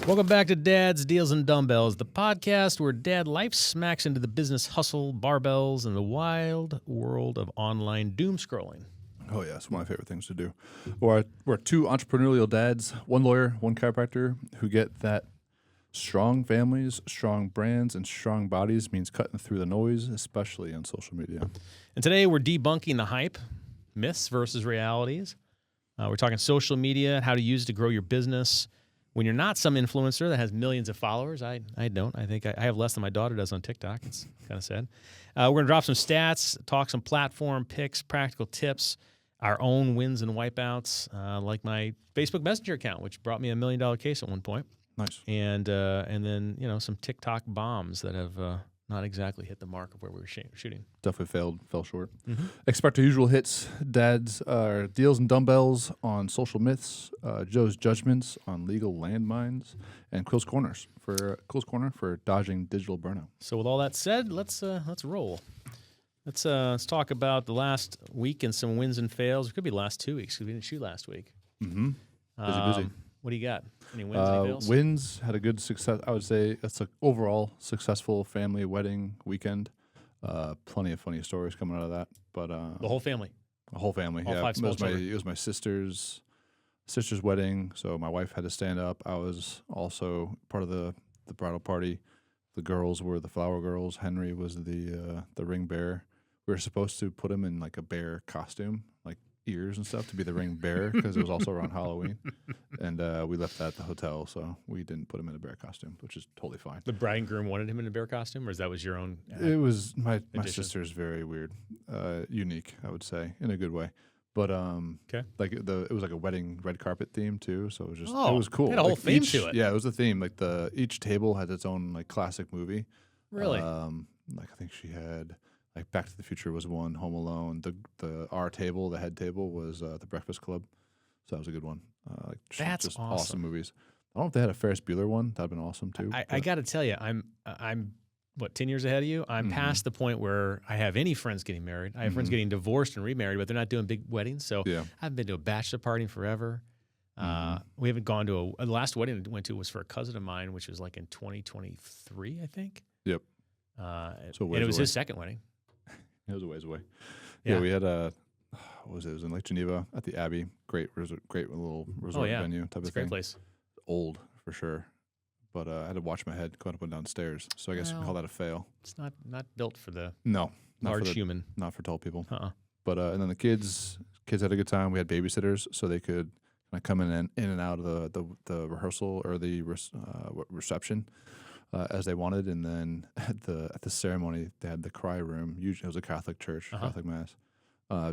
Welcome back to Dad's Deals and Dumbbells, the podcast where dad life smacks into the business hustle, barbells, and the wild world of online doom scrolling. Oh, yeah, it's one of my favorite things to do. We're two entrepreneurial dads, one lawyer, one chiropractor, who get that strong families, strong brands, and strong bodies means cutting through the noise, especially on social media. And today we're debunking the hype, myths versus realities. We're talking social media, how to use it to grow your business. When you're not some influencer that has millions of followers, I don't. I think I have less than my daughter does on TikTok. It's kind of sad. We're going to drop some stats, talk some platform picks, practical tips, our own wins and wipeouts, like my Facebook Messenger account, which brought me $1 million case at one point. Nice. And then, some TikTok bombs that have not exactly hit the mark of where we were shooting. Definitely fell short. Mm-hmm. Expect our usual hits, Dad's Deals and Dumbbells on social myths, Joe's judgments on legal landmines, and Quill's Corner for dodging digital burnout. So with all that said, let's roll. Let's talk about the last week and some wins and fails. It could be the last 2 weeks because we didn't shoot last week. Mm-hmm. Busy. What do you got? Any wins, any fails? Wins had a good success. I would say it's an overall successful family wedding weekend. Plenty of funny stories coming out of that. But the whole family. The whole family. All five small children. It was my sister's wedding, so my wife had to stand up. I was also part of the bridal party. The girls were the flower girls. Henry was the ring bearer. We were supposed to put him in like a bear costume, like ears and stuff, to be the ring bearer because it was also around Halloween. And we left that at the hotel, so we didn't put him in a bear costume, which is totally fine. The bride and groom wanted him in a bear costume, or that was your own? It was my sister's very weird, unique, I would say, in a good way. But okay, like it was like a wedding red carpet theme too, so it was just it was cool. It had a whole theme to it. Yeah, it was a theme. Like each table had its own like classic movie. Really? Like I think she had like Back to the Future was one, Home Alone. The head table was The Breakfast Club, so that was a good one. That's just awesome movies. I don't know if they had a Ferris Bueller one. That'd been awesome too. I got to tell you, I'm 10 years ahead of you? I'm past the point where I have any friends getting married. I have friends getting divorced and remarried, but they're not doing big weddings. So I haven't been to a bachelor party in forever. We haven't gone to the last wedding I went to was for a cousin of mine, which was like in 2023, I think. Yep. And it was his second wedding. It was a ways away. Yeah, we had what was it? It was in Lake Geneva at the Abbey. Great little resort venue type of thing. Great place. Old for sure. But I had to watch my head going up and down stairs, so I guess you can call that a fail. It's not built for the large human, not for tall people. But and then the kids had a good time. We had babysitters, so they could kind of come in and out of the rehearsal or the reception as they wanted. And then at the ceremony, they had the cry room. Usually, it was a Catholic church, Catholic mass.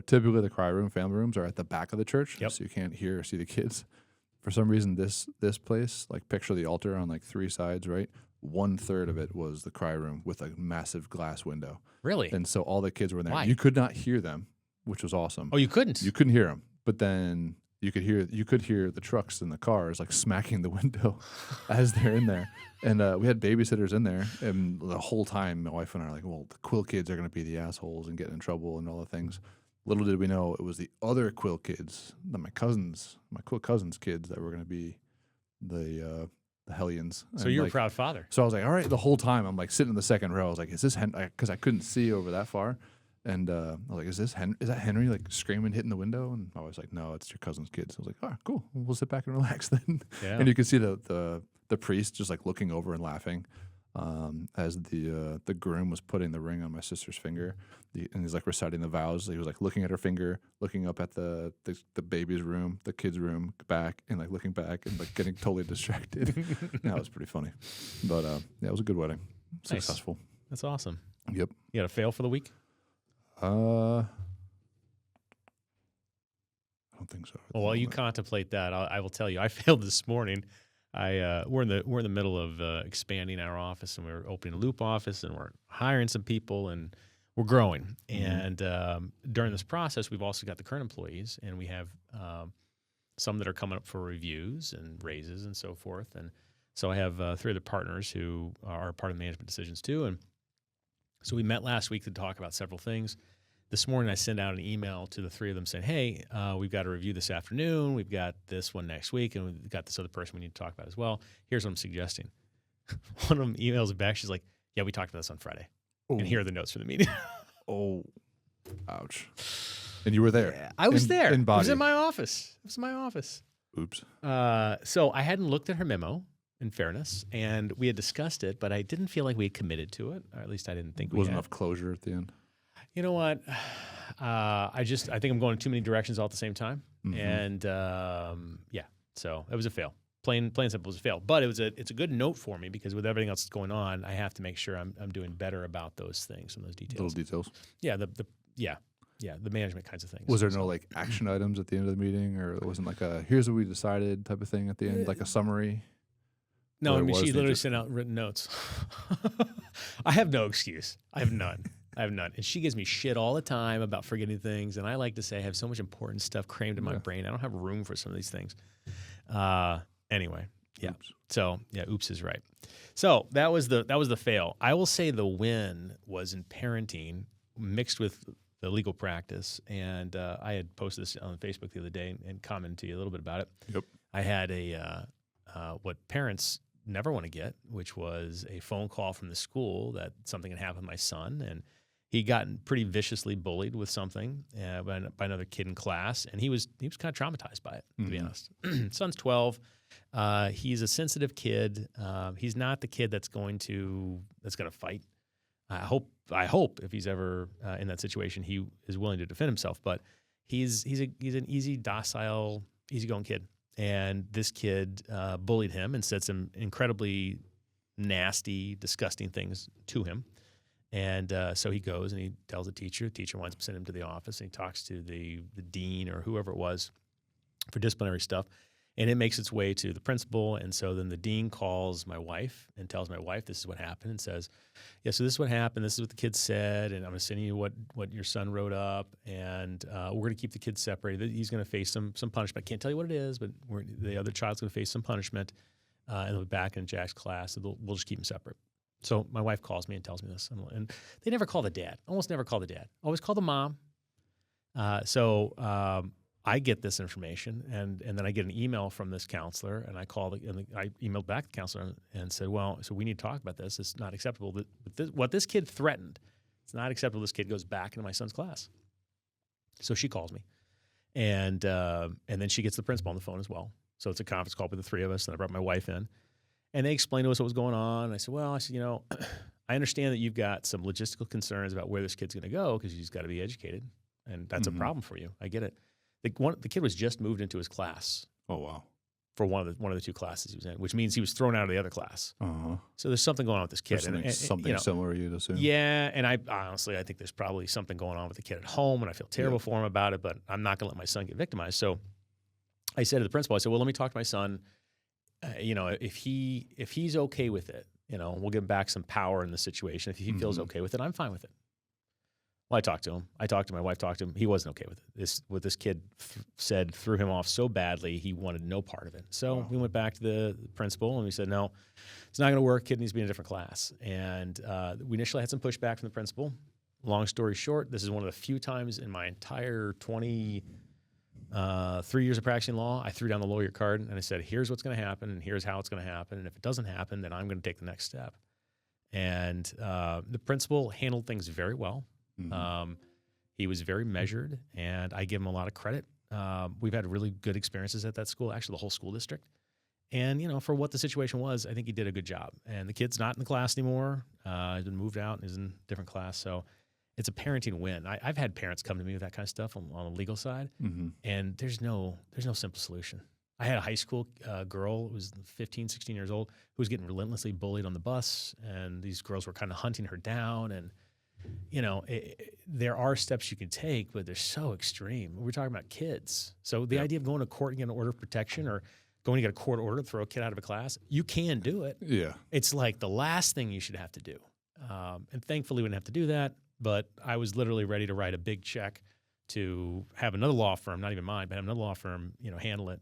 Typically, the cry room, family rooms are at the back of the church, so you can't hear or see the kids. For some reason, this place, like picture the altar on like three sides, right? 1/3 of it was the cry room with a massive glass window. Really? And so all the kids were there. Why? You could not hear them, which was awesome. Oh, you couldn't? You couldn't hear them, but then you could hear the trucks and the cars like smacking the window as they're in there. And we had babysitters in there, and the whole time my wife and I are like, well, the Quill kids are going to be the assholes and get in trouble and all the things. Little did we know it was the other Quill kids, my Quill cousins' kids, that were going to be the hellions. So you're a proud father. So I was like, all right, the whole time I'm like sitting in the second row. I was like, is this Henry? Because I couldn't see over that far. And I was like, is that Henry like screaming, hitting the window? And I was like, no, it's your cousin's kids. I was like, oh, cool. We'll sit back and relax then. Yeah. And you could see the priest just like looking over and laughing as the groom was putting the ring on my sister's finger. And he's like reciting the vows. He was like looking at her finger, looking up at the baby's room, the kid's room, back, and like looking back and like getting totally distracted. That was pretty funny. But it was a good wedding. Successful. That's awesome. Yep. You got a fail for the week? I don't think so. Well, while you contemplate that, I will tell you, I failed this morning. We're in the middle of expanding our office, and we're opening a loop office, and we're hiring some people, and we're growing. And during this process, we've also got the current employees, and we have some that are coming up for reviews and raises and so forth. And so I have 3 other partners who are part of management decisions too. And so we met last week to talk about several things. this morning I send out an email to the three of them saying, hey, we've got a review this afternoon. We've got this one next week, and we've got this other person we need to talk about as well. Here's what I'm suggesting. One of them emails it back. She's like, yeah, we talked about this on Friday. Oh. And here are the notes for the meeting. Oh, ouch. And you were there. Yeah, I was there. In body. It was in my office. It was in my office. Oops. So I hadn't looked at her memo, in fairness, and we had discussed it, but I didn't feel like we had committed to it, or at least I didn't think we Wasn't had. enough closure at the end. You know what? I think I'm going in too many directions all at the same time, and yeah, so it was a fail. Plain and simple, it was a fail. But it's a good note for me because with everything else that's going on, I have to make sure I'm doing better about those things and those details. Little details. Yeah, the management kinds of things. Was there no like action items at the end of the meeting, or it wasn't like a here's what we decided type of thing at the end, like a summary? No, Or I mean, she was literally just- sent out written notes. I have no excuse. I have none. And she gives me shit all the time about forgetting things. And I like to say I have so much important stuff crammed in my brain. I don't have room for some of these things. Anyway, yeah. Oops. So yeah, oops is right. So that was the fail. I will say the win was in parenting mixed with the legal practice. And I had posted this on Facebook the other day and commented to you a little bit about it. Yep. I had what parents never want to get, which was a phone call from the school that something had happened to my son, and he'd gotten pretty viciously bullied with something by another kid in class, and he was kind of traumatized by it, to be honest. Son's 12. He's a sensitive kid. He's not the kid that's going to fight. I hope if he's ever in that situation, he is willing to defend himself. But he's an easy, docile, easygoing kid. And this kid bullied him and said some incredibly nasty, disgusting things to him. And so he goes and he tells the teacher. The teacher wants to send him to the office, and he talks to the dean or whoever it was for disciplinary stuff. And it makes its way to the principal. And so then the dean calls my wife and tells my wife this is what happened and says, yeah, so this is what happened. This is what the kid said. And I'm going to send you what your son wrote up. And we're going to keep the kid separated. He's going to face some punishment. I can't tell you what it is, but the other child's going to face some punishment. And they'll be back in Jack's class. So we'll just keep them separate. So my wife calls me and tells me this. And they never call the dad. Almost never call the dad. Always call the mom. I get this information, and then I get an email from this counselor, and I emailed back the counselor and said, well, so we need to talk about this. It's not acceptable. What this kid threatened, it's not acceptable. This kid goes back into my son's class. So she calls me, and then she gets the principal on the phone as well. So it's a conference call with the three of us, and I brought my wife in, and they explained to us what was going on. And I said, I understand that you've got some logistical concerns about where this kid's going to go because he's got to be educated, and that's a problem for you. I get it. The kid was just moved into his class. Oh wow! For one of the two classes he was in, which means he was thrown out of the other class. Uh-huh. So there's something going on with this kid. Something similar, you'd assume. Yeah, and I think there's probably something going on with the kid at home, and I feel terrible for him about it. But I'm not going to let my son get victimized. So I said to the principal, well, let me talk to my son. If he's okay with it, we'll give him back some power in the situation. If he feels okay with it, I'm fine with it. Well, I talked to him. My wife talked to him. He wasn't okay with it. What this kid said threw him off so badly, he wanted no part of it. So we went back to the principal, and we said, no, it's not going to work. Kid needs to be in a different class. And we initially had some pushback from the principal. Long story short, this is one of the few times in my entire 23 years of practicing law, I threw down the lawyer card, and I said, here's what's going to happen, and here's how it's going to happen. And if it doesn't happen, then I'm going to take the next step. And the principal handled things very well. He was very measured, and I give him a lot of credit. We've had really good experiences at that school, actually the whole school district. And, for what the situation was, I think he did a good job. And the kid's not in the class anymore. He's been moved out and is in a different class. So it's a parenting win. I've had parents come to me with that kind of stuff on the legal side, and there's no simple solution. I had a high school girl who was 15, 16 years old who was getting relentlessly bullied on the bus, and these girls were kind of hunting her down. And there are steps you can take, but they're so extreme. We're talking about kids. So the idea of going to court and getting an order of protection or going to get a court order to throw a kid out of a class, you can do it. Yeah. It's like the last thing you should have to do. And thankfully we didn't have to do that, but I was literally ready to write a big check to have another law firm, not even mine, but have another law firm, handle it.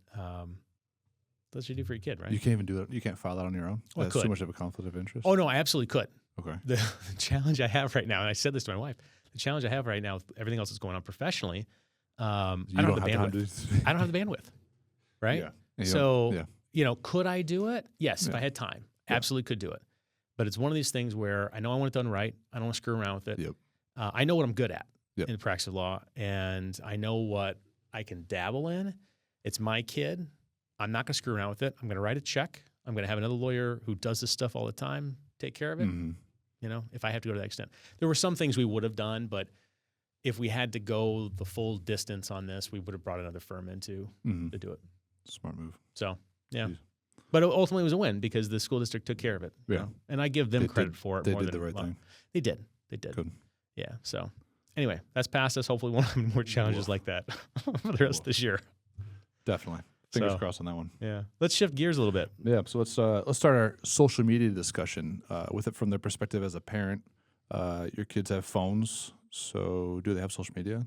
That's what you do for your kid, right? You can't even do that. You can't file that on your own. Well, That's too much of a conflict of interest. Oh, no, I absolutely could. Okay. The challenge I have right now, and I said this to my wife, the the challenge I have right now with everything else that's going on professionally, I You don't have the time bandwidth. I don't have the bandwidth, right? Yeah. You So, don't- could I do it? Yes, if Yeah. I had time. Yeah. Absolutely could do it. But it's one of these things where I know I want it done right. I don't want to screw around with it. Yep. I know what I'm good at Yep. in the practice of law, and I know what I can dabble in. It's my kid. I'm not going to screw around with it. I'm going to write a check. I'm going to have another lawyer who does this stuff all the time take care of it. Mhm. If I have to go to that extent. There were some things we would have done, but if we had to go the full distance on this, we would have brought another firm in to Mhm. do it. Smart move. So, yeah. Jeez. But ultimately, it was a win because the school district took care of it. you Yeah. know? And I give them They credit did- for it They more did than the right thing. They did. They did. Good. Yeah. So, anyway, that's past us. Hopefully, we won't have any more challenges like that for the rest of this year. Definitely. Fingers So- crossed on that one. Yeah. Let's shift gears a little bit. Yeah. So let's start our social media discussion with it from their perspective as a parent. Your kids have phones, so do they have social media?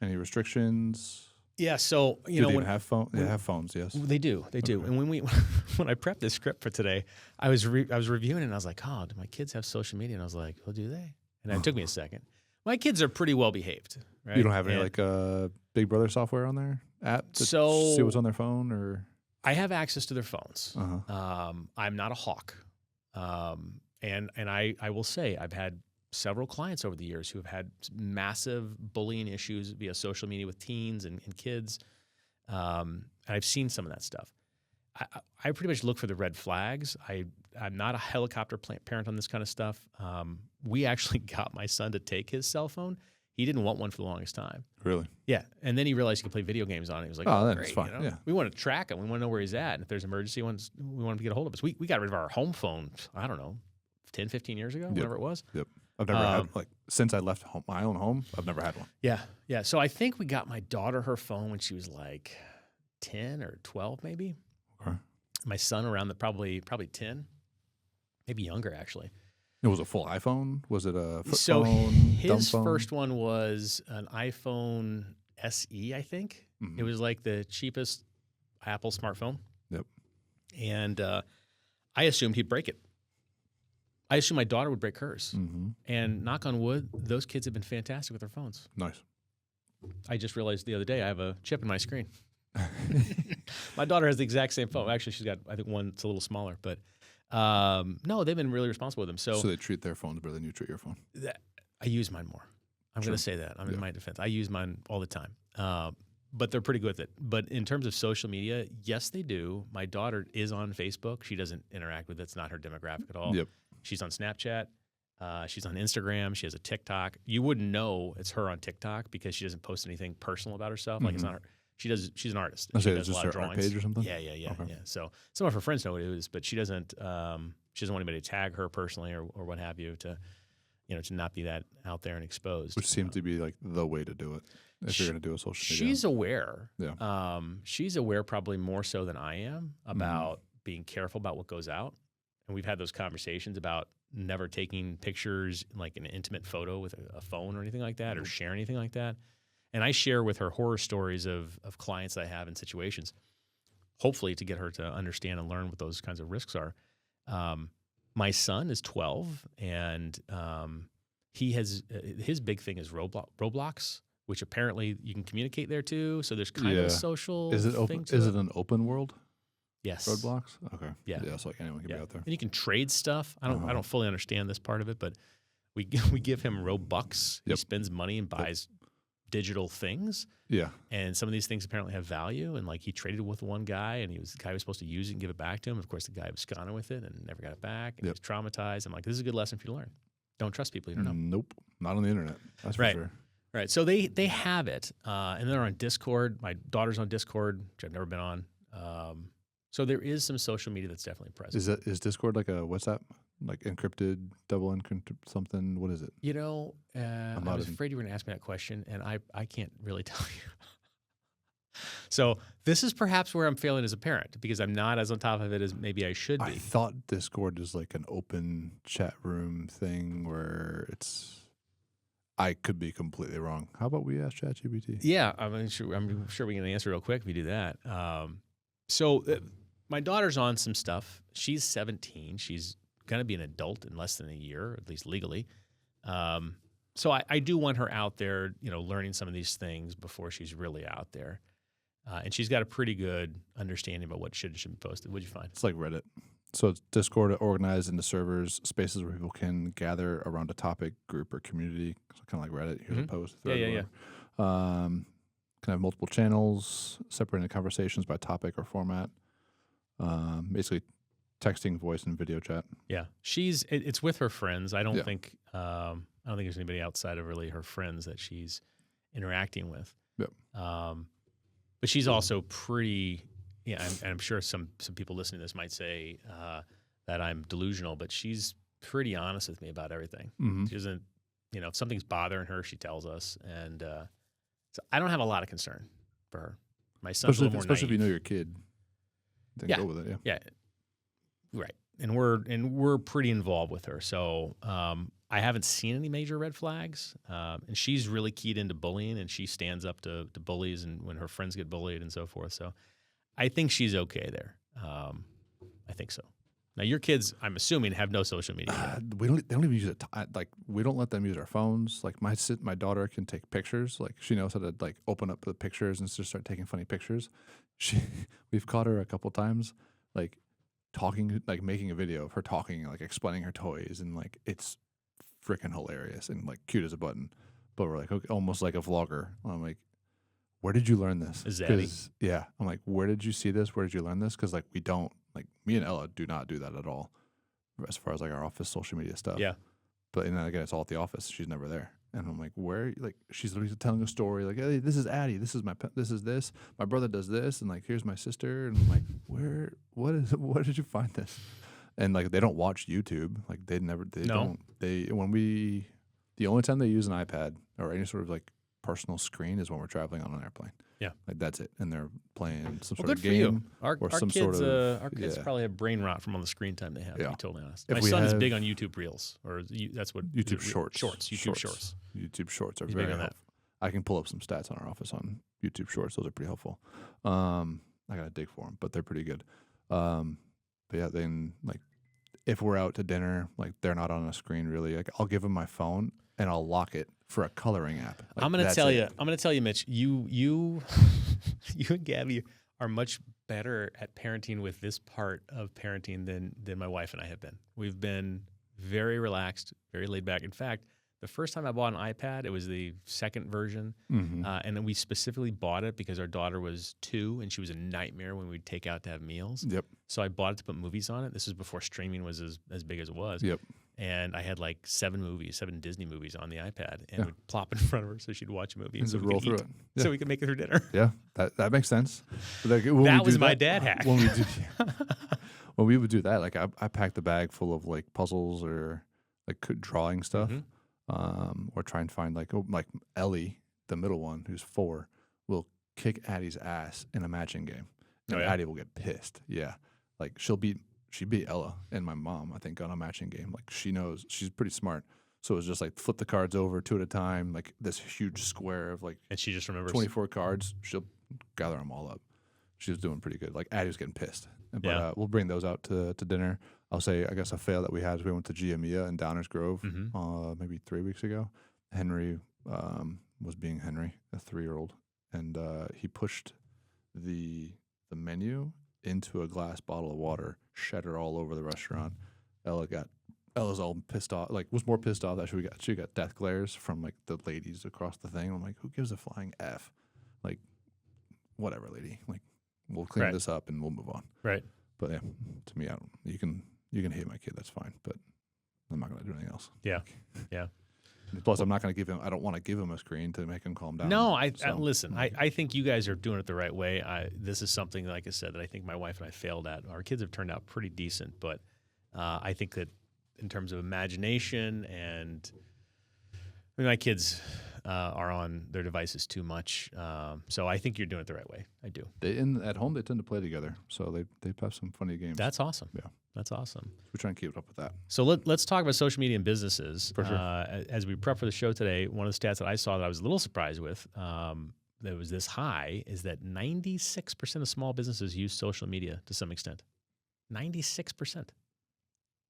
Any restrictions? Yeah. So, Do they when even have phone? They have phones. Yes. they do. They do. Okay. And when I prepped this script for today, I was reviewing it and I was like, oh, do my kids have social media? And I was like, well, do they? And it took me a second. My kids are pretty well behaved. Right? You don't have any And Big Brother software on their app to So- see what's on their phone or? I have access to their phones. Uh-huh. I'm not a hawk. And I will say I've had several clients over the years who have had massive bullying issues via social media with teens and kids. And I've seen some of that stuff. I pretty much look for the red flags. I'm not a helicopter parent on this kind of stuff. We actually got my son to take his cell phone. He didn't want one for the longest time. Really? Yeah, and then he realized he could play video games on it. He was like, Oh, then great, it's fine, yeah. We want to track him. We want to know where he's at. And if there's an emergency, we want him to get a hold of us. We got rid of our home phone, I don't know, 10, 15 years ago, whatever it was. Yep. I've never had, since I left my own home, I've never had one. Yeah, yeah. So I think we got my daughter her phone when she was like 10 or 12 maybe. Okay. My son around probably 10, maybe younger actually. It was a full iPhone? Was it a flip So phone, his dumb phone? first one was an iPhone SE, I think. Mhm. It was like the cheapest Apple smartphone. Yep. And I assumed he'd break it. I assumed my daughter would break hers. Mm-hmm. And knock on wood, those kids have been fantastic with their phones. Nice. I just realized the other day I have a chip in my screen. My daughter has the exact same phone. Actually, she's got, I think, one that's a little smaller. But no, they've been really responsible with them. So they treat their phones better than you treat your phone. I use mine more. I'm Sure. going to say that. I'm in Yeah. my defense. I use mine all the time. But they're pretty good with it. But in terms of social media, yes, they do. My daughter is on Facebook. She doesn't interact with it. It's not her demographic at all. Yep. She's on Snapchat. She's on Instagram. She has a TikTok. You wouldn't know it's her on TikTok because she doesn't post anything personal about herself. Like it's not her. She's an artist. I She say does it's a just lot of her art drawings. page or something? Yeah. Okay. Yeah. So some of her friends know what it is, but she doesn't. She doesn't want anybody to tag her personally or what have you to not be that out there and exposed. Which seems to be like the way to do it if you're going to do a social media. She's aware. Yeah. She's aware probably more so than I am Mm-hmm. about being careful about what goes out. And we've had those conversations about never taking pictures, like an intimate photo with a phone or anything like that, or share anything like that. And I share with her horror stories of clients that I have in situations, hopefully to get her to understand and learn what those kinds of risks are. My son is 12, and he has his big thing is Roblox, which apparently you can communicate there too. So there's kind of a social Is it thing open? to Is it. it an open world? Yes. Roadblocks? Okay. Yeah. Yeah, so like anyone can be out there. And you can trade stuff. I don't fully understand this part of it, but we give him Robux. He Yep. spends money and buys digital things. Yeah. And some of these things apparently have value. And like he traded with one guy, and the guy was supposed to use it and give it back to him. Of course, the guy was absconded with it and never got it back. And he was traumatized. I'm like, this is a good lesson for you to learn. Don't trust people you don't know. Nope. Not on the internet. That's for Right. sure. Right. So they have it, and they're on Discord. My daughter's on Discord, which I've never been on. So there is some social media that's definitely present. Is Discord like a WhatsApp? Like encrypted, double encrypted something? What is it? You know, I not was in- afraid you were going to ask me that question, and I can't really tell you. So this is perhaps where I'm failing as a parent because I'm not as on top of it as maybe I should be. I thought Discord is like an open chat room thing where it's. I could be completely wrong. How about we ask ChatGPT? Yeah, I'm sure we can answer real quick if we do that. So my daughter's on some stuff. She's 17. She's going to be an adult in less than a year, at least legally. So I do want her out there, learning some of these things before she's really out there. And she's got a pretty good understanding about what should and shouldn't be posted. What'd you find? It's like Reddit. So it's Discord organized into servers, spaces where people can gather around a topic, group, or community. So kind of like Reddit. Here's a post. Thread, Yeah. Can have multiple channels, separating conversations by topic or format. Basically, texting, voice, and video chat. Yeah, it's with her friends. I don't think there's anybody outside of really her friends that she's interacting with. Yep. But she's also pretty. Yeah, I'm sure some people listening to this might say that I'm delusional, but she's pretty honest with me about everything. Mm-hmm. She doesn't, if something's bothering her, she tells us, and so I don't have a lot of concern for her. My son's a little more especially if you naive. know your kid. Then go with it. Yeah, right. And we're pretty involved with her, so I haven't seen any major red flags. And she's really keyed into bullying, and she stands up to bullies, and when her friends get bullied and so forth. So I think she's okay there. I think so. Now your kids, I'm assuming, have no social media yet. They don't even use it. Like we don't let them use our phones. Like my daughter can take pictures. Like she knows how to like open up the pictures and just start taking funny pictures. We've caught her a couple times, like talking, like making a video of her talking, like explaining her toys, and like it's freaking hilarious and like cute as a button. But we're like, okay, almost like a vlogger. I'm like, where did you learn this? Is Zaddy. Yeah, I'm like, where did you see this? Where did you learn this? Because like we don't, like me and Ella do not do that at all, as far as like our office social media stuff. Yeah. But and then again, it's all at the office. She's never there, and I'm like, where? Like she's literally telling a story. Like, hey, this is Addie. This is this is this. My brother does this, and like here's my sister. And I'm like, where? Where did you find this? And like they don't watch YouTube. Like they never. They don't. The only time they use an iPad or any sort of like personal screen is when we're traveling on an airplane. Yeah, like that's it, and they're playing some sort good of for game. you. Our some kids, sort of our kids probably have brain rot from all the screen time they have. To be totally honest, If my we son's have- big on YouTube Reels, or that's what YouTube Shorts. YouTube Shorts. YouTube Shorts are He's very big on that. helpful. I can pull up some stats on our office on YouTube Shorts. Those are pretty helpful. I gotta dig for them, but they're pretty good. But yeah, then like if we're out to dinner, like they're not on a screen really. Like I'll give them my phone and I'll lock it for a coloring app. Like, I'm gonna that's tell it. you. I'm gonna tell you, Mitch. You and Gabby are much better at parenting with this part of parenting than my wife and I have been. We've been very relaxed, very laid back. In fact, the first time I bought an iPad, it was the second version, and then we specifically bought it because our daughter was 2 and she was a nightmare when we'd take out to have meals. Yep. So I bought it to put movies on it. This was before streaming was as big as it was. Yep. And I had like 7 Disney movies on the iPad, and would plop in front of her so she'd watch a movie And so just we roll could through eat, it. Yeah. so we could make it her dinner. Yeah, that makes sense. But like, when That we was do my dad hack. When we do, when we would do that, like I packed the bag full of like puzzles or like drawing stuff, or try and find like Ellie, the middle one who's 4, will kick Addie's ass in a matching game, and Addie will get pissed. Yeah, like she beat Ella and my mom, I think, on a matching game. Like she knows, she's pretty smart. So it was just like flip the cards over 2 at a time, like this huge square of like, And she just remembers 24 cards. She'll gather them all up. She was doing pretty good. Like Addie was getting pissed. But we'll bring those out to dinner. I'll say, I guess a fail that we had is we went to Giamia in Downers Grove maybe 3 weeks ago. Henry was being Henry, a 3-year-old, and he pushed the menu into a glass bottle of water, shattered all over the restaurant. Ella's all pissed off, like was more pissed off that she got death glares from like the ladies across the thing. I'm like, who gives a flying F? Like, whatever, lady. Like, we'll clean this up and we'll move on. Right. But yeah, to me, you can hate my kid, that's fine, but I'm not gonna do anything else. Yeah. Yeah. Plus, I'm not gonna I don't want to give him a screen to make him calm down. No, listen. I think you guys are doing it the right way. This is something, like I said, that I think my wife and I failed at. Our kids have turned out pretty decent, but I think that in terms of imagination and my kids are on their devices too much. So I think you're doing it the right way. I do. At home they tend to play together, so they have some funny games. That's awesome. Yeah. That's awesome. We try and keep up with that. So let's talk about social media and businesses. For sure. As we prep for the show today, one of the stats that I saw that I was a little surprised with, that was this high, is that 96% of small businesses use social media to some extent. 96%.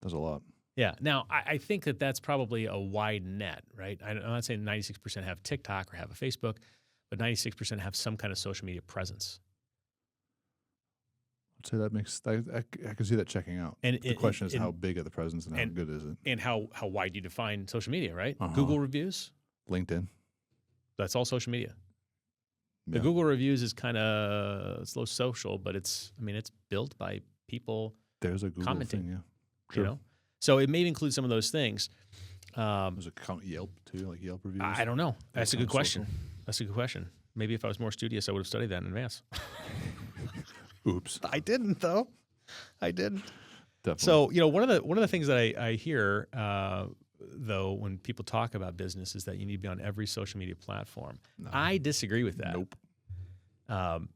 That's a lot. Yeah. Now, I think that that's probably a wide net, right? I'm not saying 96% have TikTok or have a Facebook, but 96% have some kind of social media presence. I'd say that makes I can see that checking out. And The question is how big of the presence and how good is it? And how wide you define social media, right? Uh-huh. Google reviews, LinkedIn. that's all social media. The Yeah. Google reviews is kind of slow social, but it's built by people There's a Google commenting, thing, yeah. you know? So it may include some of those things. Was it Yelp too, like Yelp reviews? I don't know. That's a good question. social. That's a good question. Maybe if I was more studious, I would have studied that in advance. Oops. I didn't, though. I didn't. Definitely. So, one of the things that I hear, though, when people talk about business is that you need to be on every social media platform. No. I disagree with that. Nope.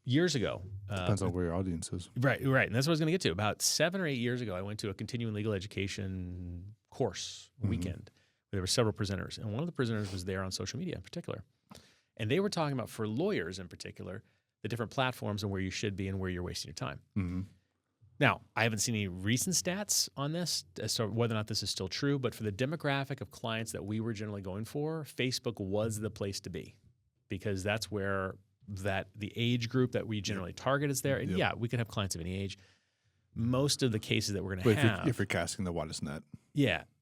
Years ago. Depends on where your audience is. Right. And that's what I was going to get to. About 7 or 8 years ago, I went to a continuing legal education course weekend. There were several presenters, and one of the presenters was there on social media in particular. And they were talking about, for lawyers in particular, the different platforms and where you should be and where you're wasting your time. Mm-hmm. Now, I haven't seen any recent stats on this as to whether or not this is still true, but for the demographic of clients that we were generally going for, Facebook was the place to be because that's where the age group that we generally target is there. And yeah, we could have clients of any age. Most of the cases that we're going to have. If you're casting the widest net,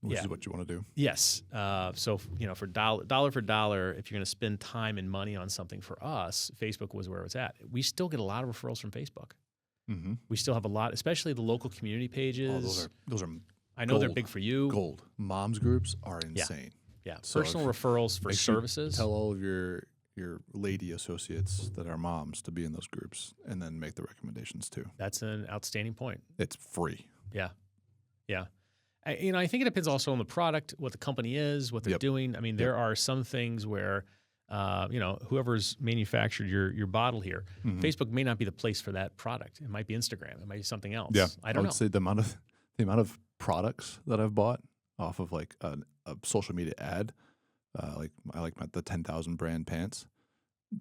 which is what you want to do. Yes. So, for dollar for dollar, if you're going to spend time and money on something for us, Facebook was where it's at. We still get a lot of referrals from Facebook. Mm-hmm. We still have a lot, especially the local community pages. Oh, those are I know they're big for you. Gold. Moms groups are insane. Yeah. So Personal referrals for services. Tell all of your lady associates that are moms to be in those groups and then make the recommendations too. That's an outstanding point. It's free. Yeah. I think it depends also on the product, what the company is, what they're doing. I mean, there are some things where, whoever's manufactured your bottle here, Facebook may not be the place for that product. It might be Instagram. It might be something else. Yeah. I don't know. would say the amount of products that I've bought off of like a social media ad, the 10,000 brand pants.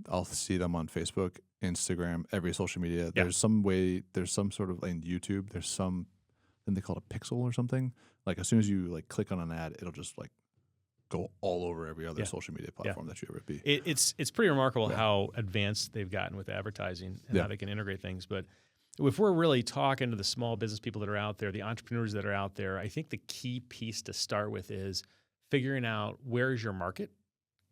I'll see them on Facebook, Instagram, every social media. Yeah. There's some sort of in YouTube. There's some, then they call it a pixel or something. Like as soon as you like click on an ad, it'll just like go all over every other social media platform that you ever be. It's pretty remarkable how advanced they've gotten with advertising and how they can integrate things. But if we're really talking to the small business people that are out there, the entrepreneurs that are out there, I think the key piece to start with is figuring out where is your market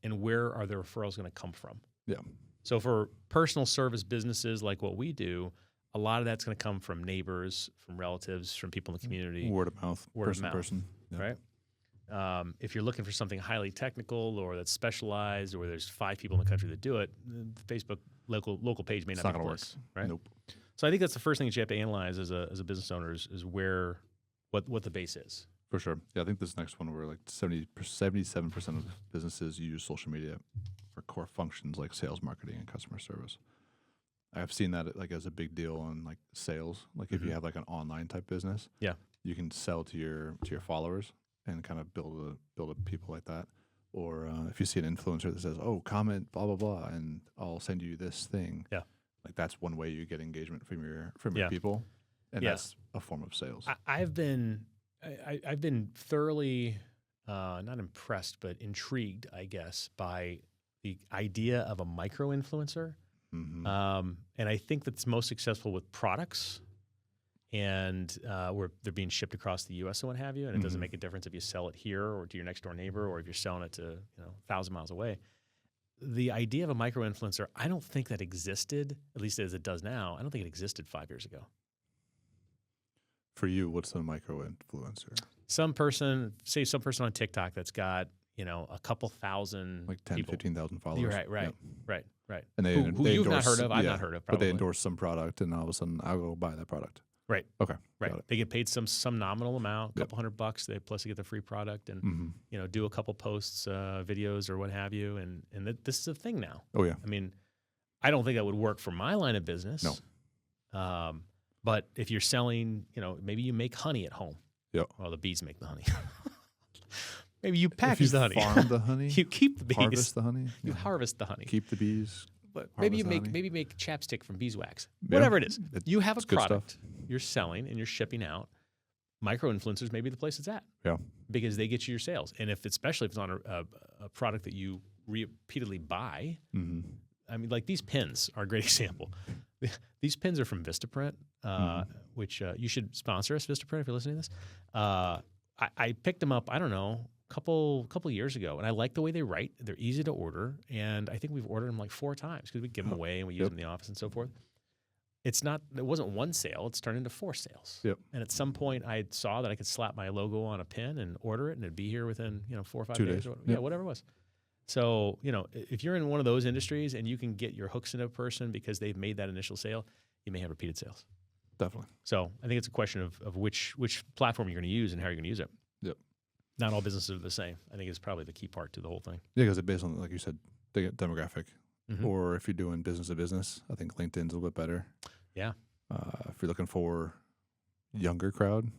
and where are the referrals going to come from. Yeah. So for personal service businesses like what we do, a lot of that's going to come from neighbors, from relatives, from people in the community. Word of mouth. Person. Yeah. Right? If you're looking for something highly technical or that's specialized or there's 5 people in the country that do it, the Facebook local page may not be the place. Right? Nope. So I think that's the first thing that you have to analyze as a business owner is what the base is. For sure. Yeah, I think this next one where like 77% of businesses use social media for core functions like sales, marketing, and customer service. I've seen that like as a big deal on like sales. Like if you have like an online type business, you can sell to your followers and kind of build a people like that. Or if you see an influencer that says, "Oh, comment blah blah blah," and I'll send you this thing. Yeah, like that's one way you get engagement from your people, and that's a form of sales. I've been thoroughly not impressed, but intrigued, I guess, by the idea of a micro influencer. Mm-hmm. And I think that's most successful with products and where they're being shipped across the U.S. and what have you. And it doesn't make a difference if you sell it here or to your next door neighbor or if you're selling it to 1,000 miles away. The idea of a micro influencer, I don't think that existed, at least as it does now. I don't think it existed 5 years ago. For you, what's a micro influencer? Some person on TikTok that's got a couple thousand, like 10, 15,000 followers. You're right. And who you've not heard of, I've not heard of, probably. But they endorse some product, and all of a sudden, I'll go buy that product. Right. Okay. Right. They get paid some nominal amount, a couple $100. They plus they get the free product, and do a couple posts, videos, or what have you. And this is a thing now. Oh yeah. I mean, I don't think that would work for my line of business. No. But if you're selling, maybe you make honey at home. Yep. Well, the bees make the honey. Maybe you package the honey. Farm the honey. You keep the bees. Harvest the honey. You harvest the honey. Keep the bees. But maybe you make chapstick from beeswax. Whatever it is. You have a good product stuff. you're selling and you're shipping out. micro influencers may be the place it's at. Yeah. Because they get you your sales. And especially if it's on a product that you repeatedly buy. Mm-hmm. I mean, like these pins are a great example. These pins are from Vistaprint, which you should sponsor us, Vistaprint, if you're listening to this. I picked them up, I don't know, a couple years ago, and I like the way they write. They're easy to order, and I think we've ordered them like 4 times because we give them away and we use them in the office and so forth. It wasn't one sale. It's turned into 4 sales. Yep. And at some point, I saw that I could slap my logo on a pin and order it, and it'd be here within 4 or 5 2 days. days. Yeah, whatever it was. So, if you're in one of those industries and you can get your hooks into a person because they've made that initial sale, you may have repeated sales. Definitely. So I think it's a question of which platform you're going to use and how you're going to use it. Yep. Not all businesses are the same. I think it's probably the key part to the whole thing. Yeah, because it's based on, like you said, the demographic. Mm-hmm. Or if you're doing business to business, I think LinkedIn's a little bit better. Yeah. If you're looking for younger crowd,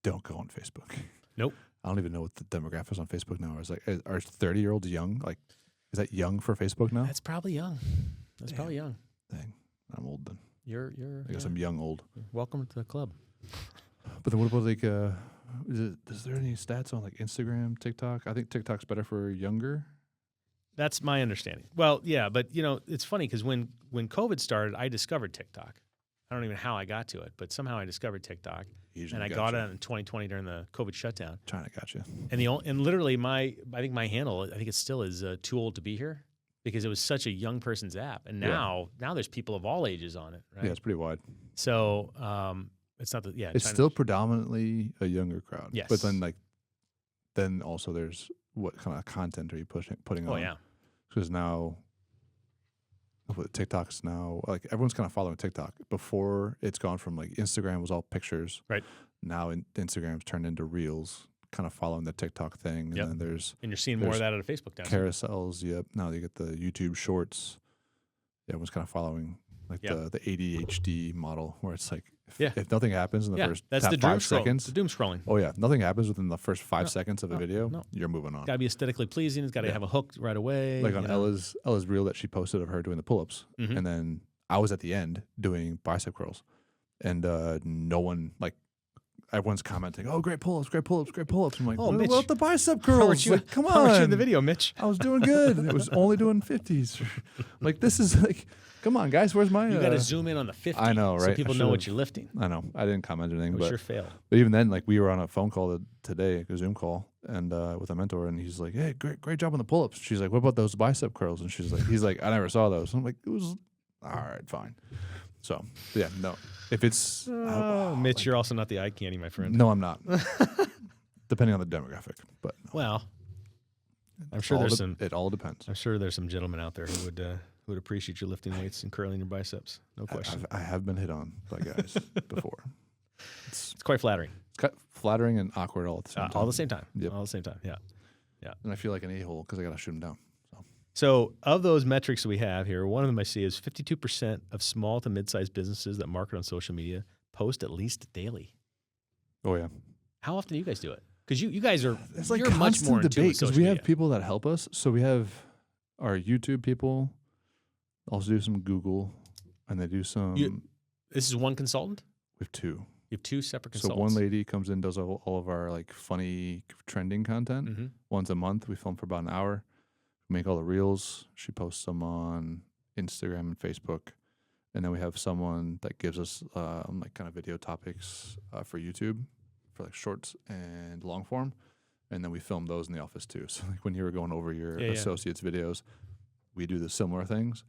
don't go on Facebook. Nope. I don't even know what the demographic is on Facebook now. It's like, are 30-year-olds young? Like, is that young for Facebook now? That's probably young. That's probably young. Dang, I'm old then. You're I guess I'm young old. Welcome to the club. But then what about like, is there any stats on like Instagram, TikTok? I think TikTok's better for younger. That's my understanding. Well, yeah, but it's funny because when COVID started, I discovered TikTok. I don't even know how I got to it, but somehow I discovered TikTok, and I got it in 2020 during the COVID shutdown. China got you. And literally I think my handle, I think it still is too old to be here, because it was such a young person's app, and now there's people of all ages on it. Right? Yeah, it's pretty wide. So it's not it's still predominantly a younger crowd. Yes, but then also there's what kind of content are you putting on? Oh yeah, because now. TikTok's now, like, everyone's kind of following TikTok. Before, it's gone from like Instagram was all pictures. Right. Now Instagram's turned into Reels, kind of following the TikTok thing. Yep. And then you're seeing more of that out of Facebook now. Carousels. Yep. Now you get the YouTube Shorts. Everyone's kind of following like the ADHD model, where it's like if nothing happens in the first that's the 5 seconds, the doom scrolling. Oh yeah, nothing happens within the first 5 seconds of a video. No. You're moving on. It's got to be aesthetically pleasing. It's got to have a hook right away. Like on Ella's reel that she posted of her doing the pull-ups, mm-hmm. and then I was at the end doing bicep curls, and no one, like, everyone's commenting, "Oh, great pull-ups, great pull-ups, great pull-ups." I'm like, "Oh, what Mitch, about the bicep curls? Like, come on, how were you in the video, Mitch? I was doing good. It was only doing 50s. Like, this is like, come on, guys, where's my? You got to zoom in on the 50. I know, right? So people know what you're lifting. I know. I didn't comment or anything, It was your fail. But even then, like, we were on a phone call today, a Zoom call, and with a mentor, and he's like, "Hey, great job on the pull-ups." She's like, "What about those bicep curls?" And he's like, "I never saw those." I'm like, "It was all right, fine." So yeah, no. If it's Mitch, like, you're also not the eye candy, my friend. No, I'm not. Depending on the demographic, but no. Well, I'm sure there's some. It all depends. I'm sure there's some gentlemen out there who would appreciate you lifting weights and curling your biceps. No question. I have been hit on by guys before. It's quite flattering. It's flattering and awkward all at the same time. All at the same time. Yep. All at the same time. Yeah. Yeah. And I feel like an a-hole because I got to shoot him down. So of those metrics we have here, one of them I see is 52% of small to mid-sized businesses that market on social media post at least daily. Oh yeah. How often do you guys do it? Because you guys are it's like you're much more debate because we have people that help us. So we have our YouTube people also do some Google, and they do some. This is one consultant? We have 2. You have 2 separate consultants. So one lady comes in, does all of our like funny trending content. Mm-hmm. Once a month, we film for about an hour. We make all the reels. She posts them on Instagram and Facebook. And then we have someone that gives us like kind of video topics for YouTube, for like shorts and long form. And then we film those in the office too. So like when you were going over your associates' videos, we do the similar things.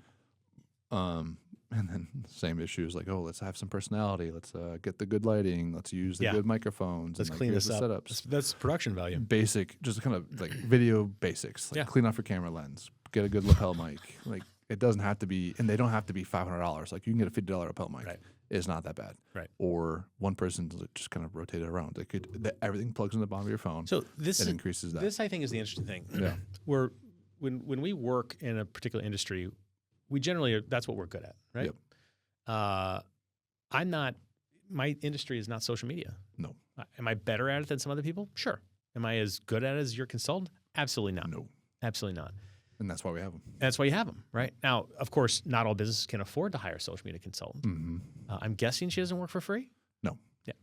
And then same issues like, oh, let's have some personality. Let's get the good lighting. Let's use the good microphones. Let's and, clean like, this up. Setups. That's production value. Basic, just kind of like video basics. Like clean off your camera lens. Get a good lapel mic. Like it doesn't have to be, and they don't have to be $500. Like you can get a $50 lapel mic. Right. It's not that bad. Right. Or one person just kind of rotate it around. They could everything plugs in the bottom of your phone. So this increases that. This I think is the interesting thing. Yeah. When we work in a particular industry, we generally that's what we're good at, right? Yep. My industry is not social media. No. Am I better at it than some other people? Sure. Am I as good at it as your consultant? Absolutely not. No. Absolutely not. And that's why we have them. That's why you have them, right? Now, of course, not all businesses can afford to hire a social media consultant. Mm-hmm. I'm guessing she doesn't work for free? No. Yeah.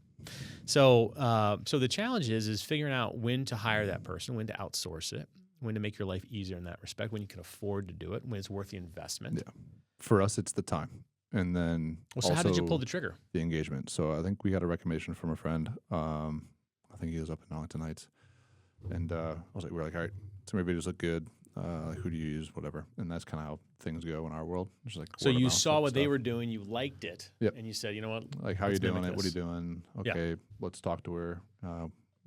So the challenge is figuring out when to hire that person, when to outsource it, when to make your life easier in that respect, when you can afford to do it, when it's worth the investment. Yeah. For us, it's the time. And then So how did you pull the trigger? The engagement. So I think we got a recommendation from a friend. I think he was up in Arlington Heights. And we're like, all right, some of your videos look good. Like, who do you use? Whatever. And that's kind of how things go in our world. It's like so you saw what they were doing, you liked it, Yep. and you said, you know what? Like, how are you doing it? This. What are you doing? Okay, let's talk to her.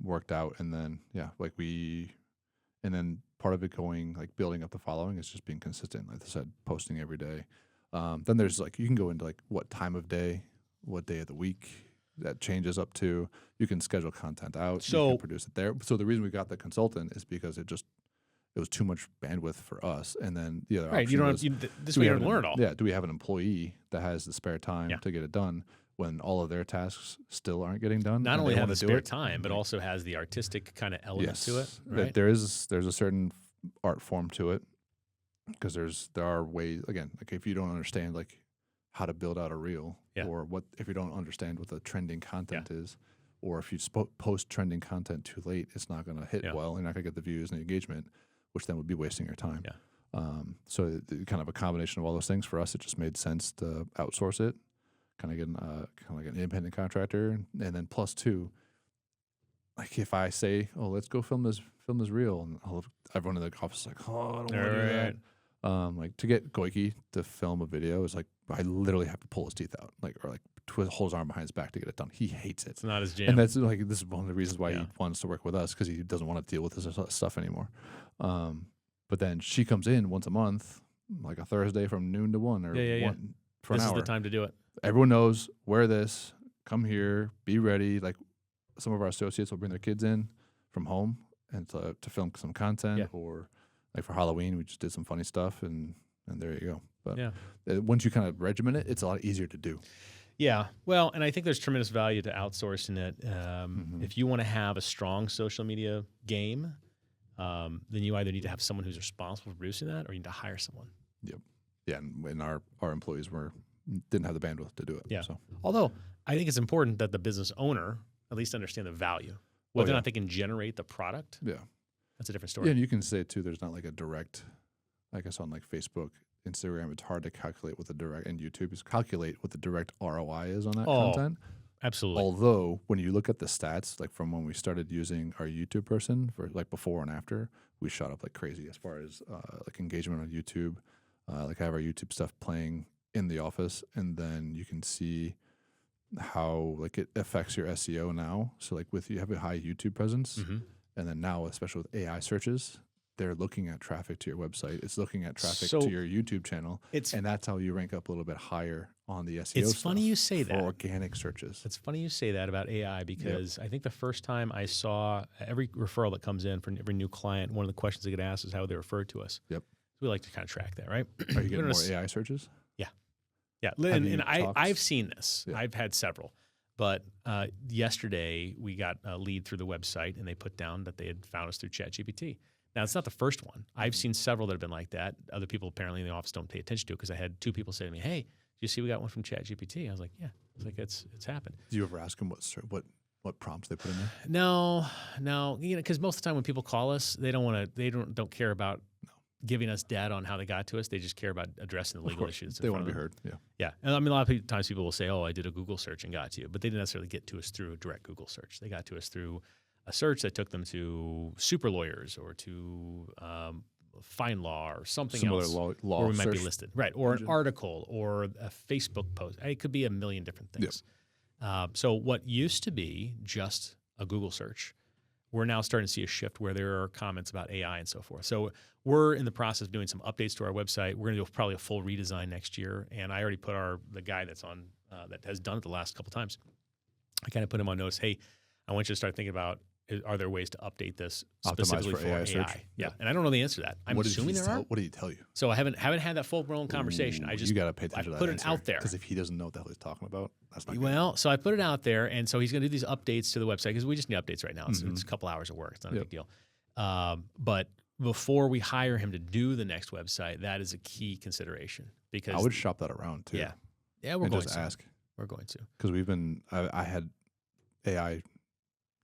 Worked out. And then, and then part of it going, like, building up the following is just being consistent. Like I said, posting every day. Then there's, like, you can go into, like, what time of day, what day of the week that changes up to. You can schedule content out. So, you can produce it there. So the reason we got the consultant is because it was too much bandwidth for us. And then the other option you don't was, have, this way you don't learn it all. Yeah. Do we have an employee that has the spare time to get it done when all of their tasks still aren't getting done? Not only have the spare time, but also has the artistic kind of element to it. Right? There's a certain art form to it, because there are ways, again, like, if you don't understand, like, how to build out a reel, or if you don't understand what the trending content is, or if you post trending content too late, it's not going to hit well. You're not going to get the views and the engagement, which then would be wasting your time. So kind of a combination of all those things. For us, it just made sense to outsource it, kind of get like an independent contractor, and then plus two, like, if I say, oh, let's go film this reel, and everyone in the office is like, oh, I don't want to do that. Like, to get Goiki to film a video is like, I literally have to pull his teeth out, like, or like hold his arm behind his back to get it done. He hates it. It's not his jam. And that's, like, this is one of the reasons why he wants to work with us, because he doesn't want to deal with this stuff anymore. But then she comes in once a month, like a Thursday from noon to 1 or 1 for an hour. This is the time to do it. Everyone knows, wear this, come here, be ready. Like, some of our associates will bring their kids in from home and to film some content, or like for Halloween, we just did some funny stuff, and there you go. But once you kind of regiment it, it's a lot easier to do. Yeah. Well, and I think there's tremendous value to outsourcing it. If you want to have a strong social media game, then you either need to have someone who's responsible for producing that, or you need to hire someone. Yep. Yeah. And our employees didn't have the bandwidth to do it. Yeah. So. Although I think it's important that the business owner at least understand the value. Whether or not they can generate the product. Yeah. That's a different story. Yeah. And you can say too, there's not like a direct, I guess on like Facebook, Instagram, it's hard to calculate what the direct, and YouTube is calculate what the direct ROI is on that content. Absolutely. Although when you look at the stats, like from when we started using our YouTube person for like before and after, we shot up like crazy as far as like engagement on YouTube. Like, I have our YouTube stuff playing in the office, and then you can see how like it affects your SEO now. So like you have a high YouTube presence, and then now, especially with AI searches, they're looking at traffic to your website. It's looking at traffic to your YouTube channel, and that's how you rank up a little bit higher on the SEO. It's funny you say that. For organic searches. It's funny you say that about AI, because I think the first time I saw every referral that comes in from every new client, one of the questions they get asked is how they refer to us. Yep. We like to kind of track that, right? Are you getting more AI searches? Yeah. And I've seen this. Yeah. I've had several. But yesterday we got a lead through the website, and they put down that they had found us through ChatGPT. Now, it's not the first one. I've seen several that have been like that. Other people apparently in the office don't pay attention to it, because I had 2 people say to me, "Hey, did you see we got one from ChatGPT?" I was like, "Yeah." I was like, "It's happened." Do you ever ask them what prompts they put in there? No. Because most of the time when people call us, they don't care about giving us data on how they got to us. They just care about addressing the legal issues. They want to be heard. Yeah. And I mean, a lot of times people will say, "Oh, I did a Google search and got to you," but they didn't necessarily get to us through a direct Google search. They got to us through a search that took them to Super Lawyers or to Fine Law or something else law where we might be search listed. Right. Or an article or a Facebook post. It could be a million different things. So what used to be just a Google search, we're now starting to see a shift where there are comments about AI and so forth. So we're in the process of doing some updates to our website. We're going to do probably a full redesign next year. And I already put the guy that's on that has done it the last couple times. I kind of put him on notice. Hey, I want you to start thinking about, are there ways to update this specifically for AI? Search? Yeah, and I don't know the answer to that. I'm assuming there are. What did he tell you? So I haven't had that full-blown conversation. You got to pay attention to that. Put it out there, because if he doesn't know what the hell he's talking about, that's not good. Well, so I put it out there, and so he's going to do these updates to the website, because we just need updates right now. It's a couple hours of work. It's not a big deal. But before we hire him to do the next website, that is a key consideration, because I would shop that around too. Yeah, we're going to to ask. We're going to, because I had AI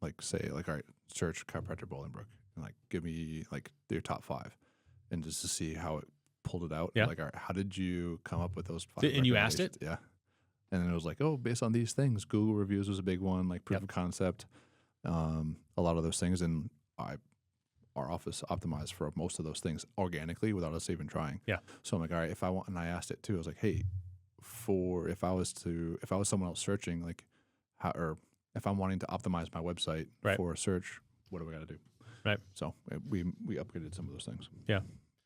like say like, all right, search chiropractor Bolingbrook and like give me like your top 5, and just to see how it pulled it out. Yeah. Like, all right, how did you come up with those 5? And you asked it? Yeah. And then it was like, oh, based on these things, Google reviews was a big one, like proof of concept, a lot of those things. And our office optimized for most of those things organically without us even trying. Yeah. So I'm like, all right, if I want, and I asked it too, I was like, hey, if I was someone else searching, like how, or if I'm wanting to optimize my website for a search, what do we got to do? Right. So we upgraded some of those things. Yeah.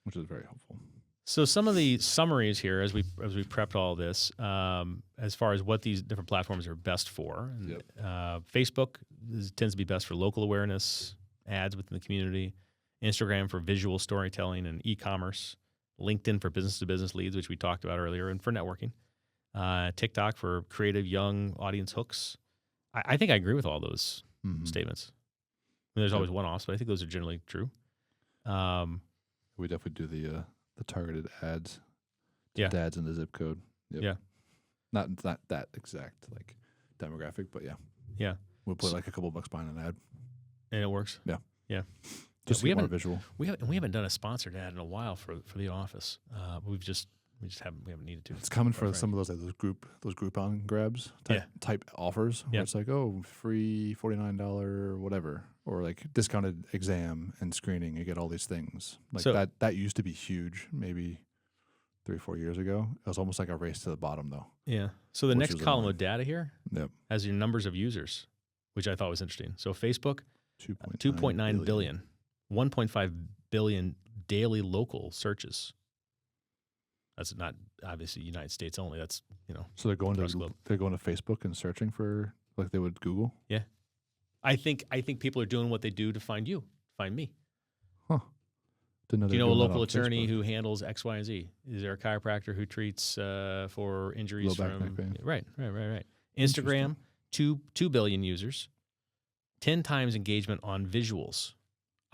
Which is very helpful. So some of the summaries here, as we prepped all this, as far as what these different platforms are best for. Facebook tends to be best for local awareness, ads within the community. Instagram for visual storytelling and e-commerce. LinkedIn for business-to-business leads, which we talked about earlier, and for networking. TikTok for creative young audience hooks. I think I agree with all those statements. I mean, there's always one-offs, but I think those are generally true. We definitely do the targeted ads. Dads in the zip code. Yep. Yeah. Not that exact like demographic, but yeah. Yeah. We'll put like a couple bucks behind an ad. And it works. Yeah. Yeah. Just more visual. We haven't done a sponsored ad in a while for the office. We haven't needed to. It's common for some of those those Groupon grabs type offers. Where it's like, oh, free $49 whatever, or like discounted exam and screening. You get all these things like that used to be huge. Maybe 3 or 4 years ago, it was almost like a race to the bottom though. Yeah. So the next column of data here has your numbers of users, which I thought was interesting. So Facebook, 2.9 billion. 1.5 billion daily local searches. That's not obviously United States only. That's So they're going to Facebook and searching for like they would Google. Yeah, I think people are doing what they do to find me. Huh? Didn't know. Do you know a local attorney who handles X, Y, and Z? Is there a chiropractor who treats for injuries low back, from neck pain? Right. Instagram, 2 billion users, 10 times engagement on visuals.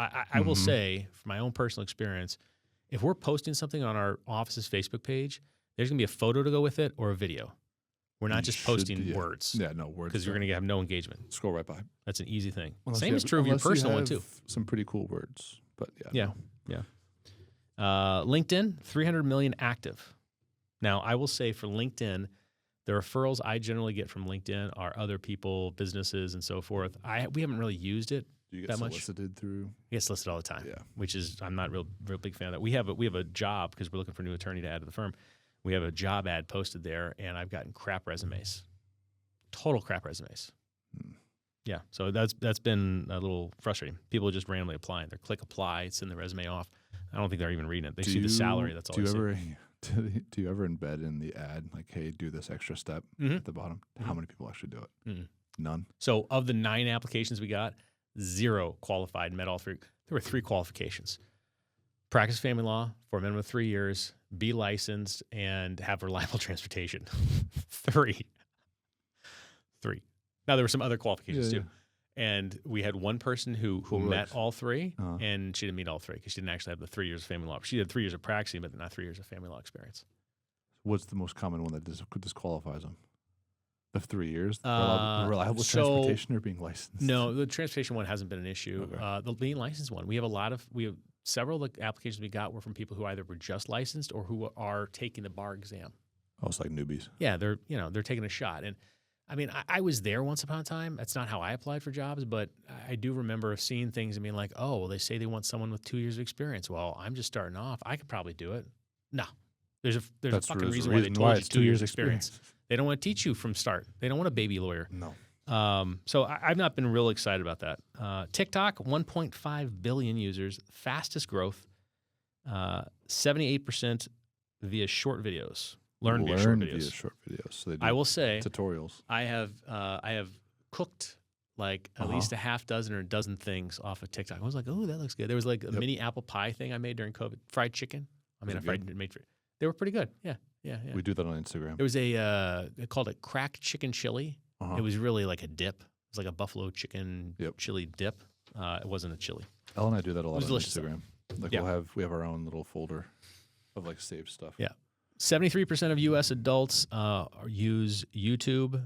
I will say, from my own personal experience, if we're posting something on our office's Facebook page, there's going to be a photo to go with it or a video. We're not just posting words. Yeah, no words. Because you're going to have no engagement. Scroll right by. That's an easy thing. Unless Same is true of your personal one, too. Some pretty cool words, but Yeah. LinkedIn, 300 million active. Now, I will say for LinkedIn, the referrals I generally get from LinkedIn are other people, businesses, and so forth. We haven't really used it. Do you get that solicited through? It gets solicited all the time. Yeah. Which is I'm not real big fan of that. We have a job because we're looking for a new attorney to add to the firm. We have a job ad posted there, and I've gotten crap resumes, total crap resumes. Yeah, so that's been a little frustrating. People are just randomly applying. They click apply, send the resume off. I don't think they're even reading it. They see the salary. That's all. Do you ever embed in the ad like, hey, do this extra step at the bottom? How many people actually do it? None. So of the 9 applications we got, 0 qualified, met all 3. There were 3 qualifications. Practice family law for a minimum of 3 years, be licensed, and have reliable transportation. 3. Now, there were some other qualifications too. And we had one person who met all 3, and she didn't meet all 3 because she didn't actually have the 3 years of family law. She had 3 years of practicing, but not 3 years of family law experience. What's the most common one that disqualifies them? The 3 years? Reliable transportation or being licensed? No, the transportation one hasn't been an issue. Okay. The being licensed one, we have several of the applications we got were from people who either were just licensed or who are taking the bar exam. Oh, it's like newbies. Yeah, they're taking a shot. And I mean, I was there once upon a time. That's not how I applied for jobs, but I do remember seeing things and being like, oh, well, they say they want someone with 2 years of experience. Well, I'm just starting off. I could probably do it. No. There's a fucking reason why they told you 2 years experience. They don't want to teach you from start. They don't want a baby lawyer. No. So I've not been real excited about that. TikTok, 1.5 billion users, fastest growth, 78% via short videos. Learn via short videos. So they do I will say tutorials. I have cooked like at least a half dozen or a dozen things off of TikTok. I was like, oh, that looks good. There was like a mini apple pie thing I made during COVID. Fried chicken. They were pretty good. Yeah. We do that on Instagram. There was they called it cracked chicken chili. It was really like a dip. It was like a buffalo chicken chili dip. It wasn't a chili. Elle and I do that a lot on Instagram. Stuff. Like we have our own little folder of like saved stuff. Yeah. 73% of U.S. adults use YouTube.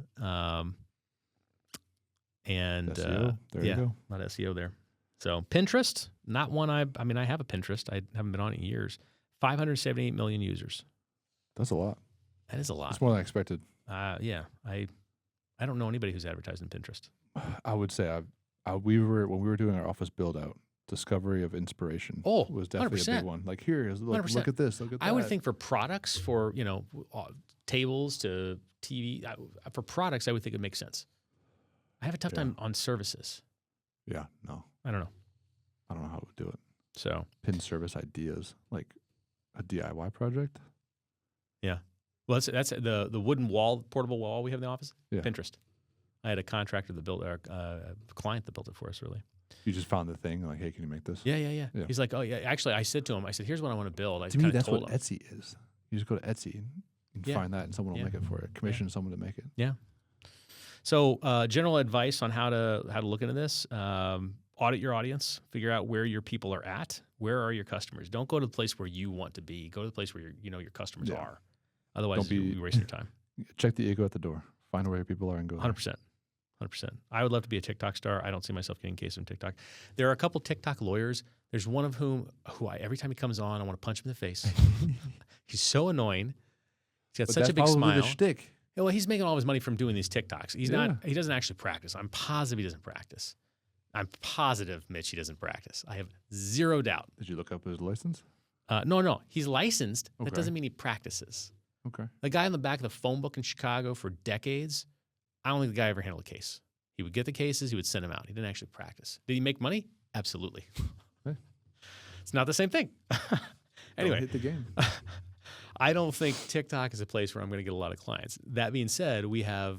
And SEO. There you go. not SEO there. So Pinterest, not one I mean, I have a Pinterest. I haven't been on it in years. 578 million users. That's a lot. That is a lot. That's more than I expected. Yeah. I don't know anybody who's advertised in Pinterest. I would say when we were doing our office build out, discovery of inspiration was definitely 100%. A big one. Like, here, look at this, look at that. I would think for products, for tables to TV, for products, I would think it makes sense. I have a tough time on services. Yeah, no. I don't know. I don't know how to do it. So pin service ideas, like a DIY project. Yeah. Well, that's the wooden wall, portable wall we have in the office. Yeah. Pinterest. I had a contractor that built, a client that built it for us, really. You just found the thing, like, hey, can you make this? Yeah. He's like, oh, yeah. Actually, I said to him, here's what I want to build. To me, that's what Etsy is. You just go to Etsy and find that, and someone will make it for you. Commission someone to make it. Yeah. So general advice on how to look into this. Audit your audience. Figure out where your people are at. Where are your customers? Don't go to the place where you want to be. Go to the place where your customers are. Otherwise, you'll be wasting your time. Check the ego at the door. Find where your people are and go 100%. 100%. I would love to be a TikTok star. I don't see myself getting cases from TikTok. There are a couple TikTok lawyers. There's one of who every time he comes on, I want to punch him in the face. He's so annoying. He's got such a big smile. The shtick. Yeah, well, he's making all of his money from doing these TikToks. He doesn't actually practice. I'm positive he doesn't practice. I'm positive, Mitch, he doesn't practice. I have zero doubt. Did you look up his license? No. He's licensed. Okay. That doesn't mean he practices. Okay. The guy in the back of the phone book in Chicago for decades, I don't think the guy ever handled a case. He would get the cases, he would send them out. He didn't actually practice. Did he make money? Absolutely. Hey. It's not the same thing. Anyway. Don't hit the game. I don't think TikTok is a place where I'm going to get a lot of clients. That being said,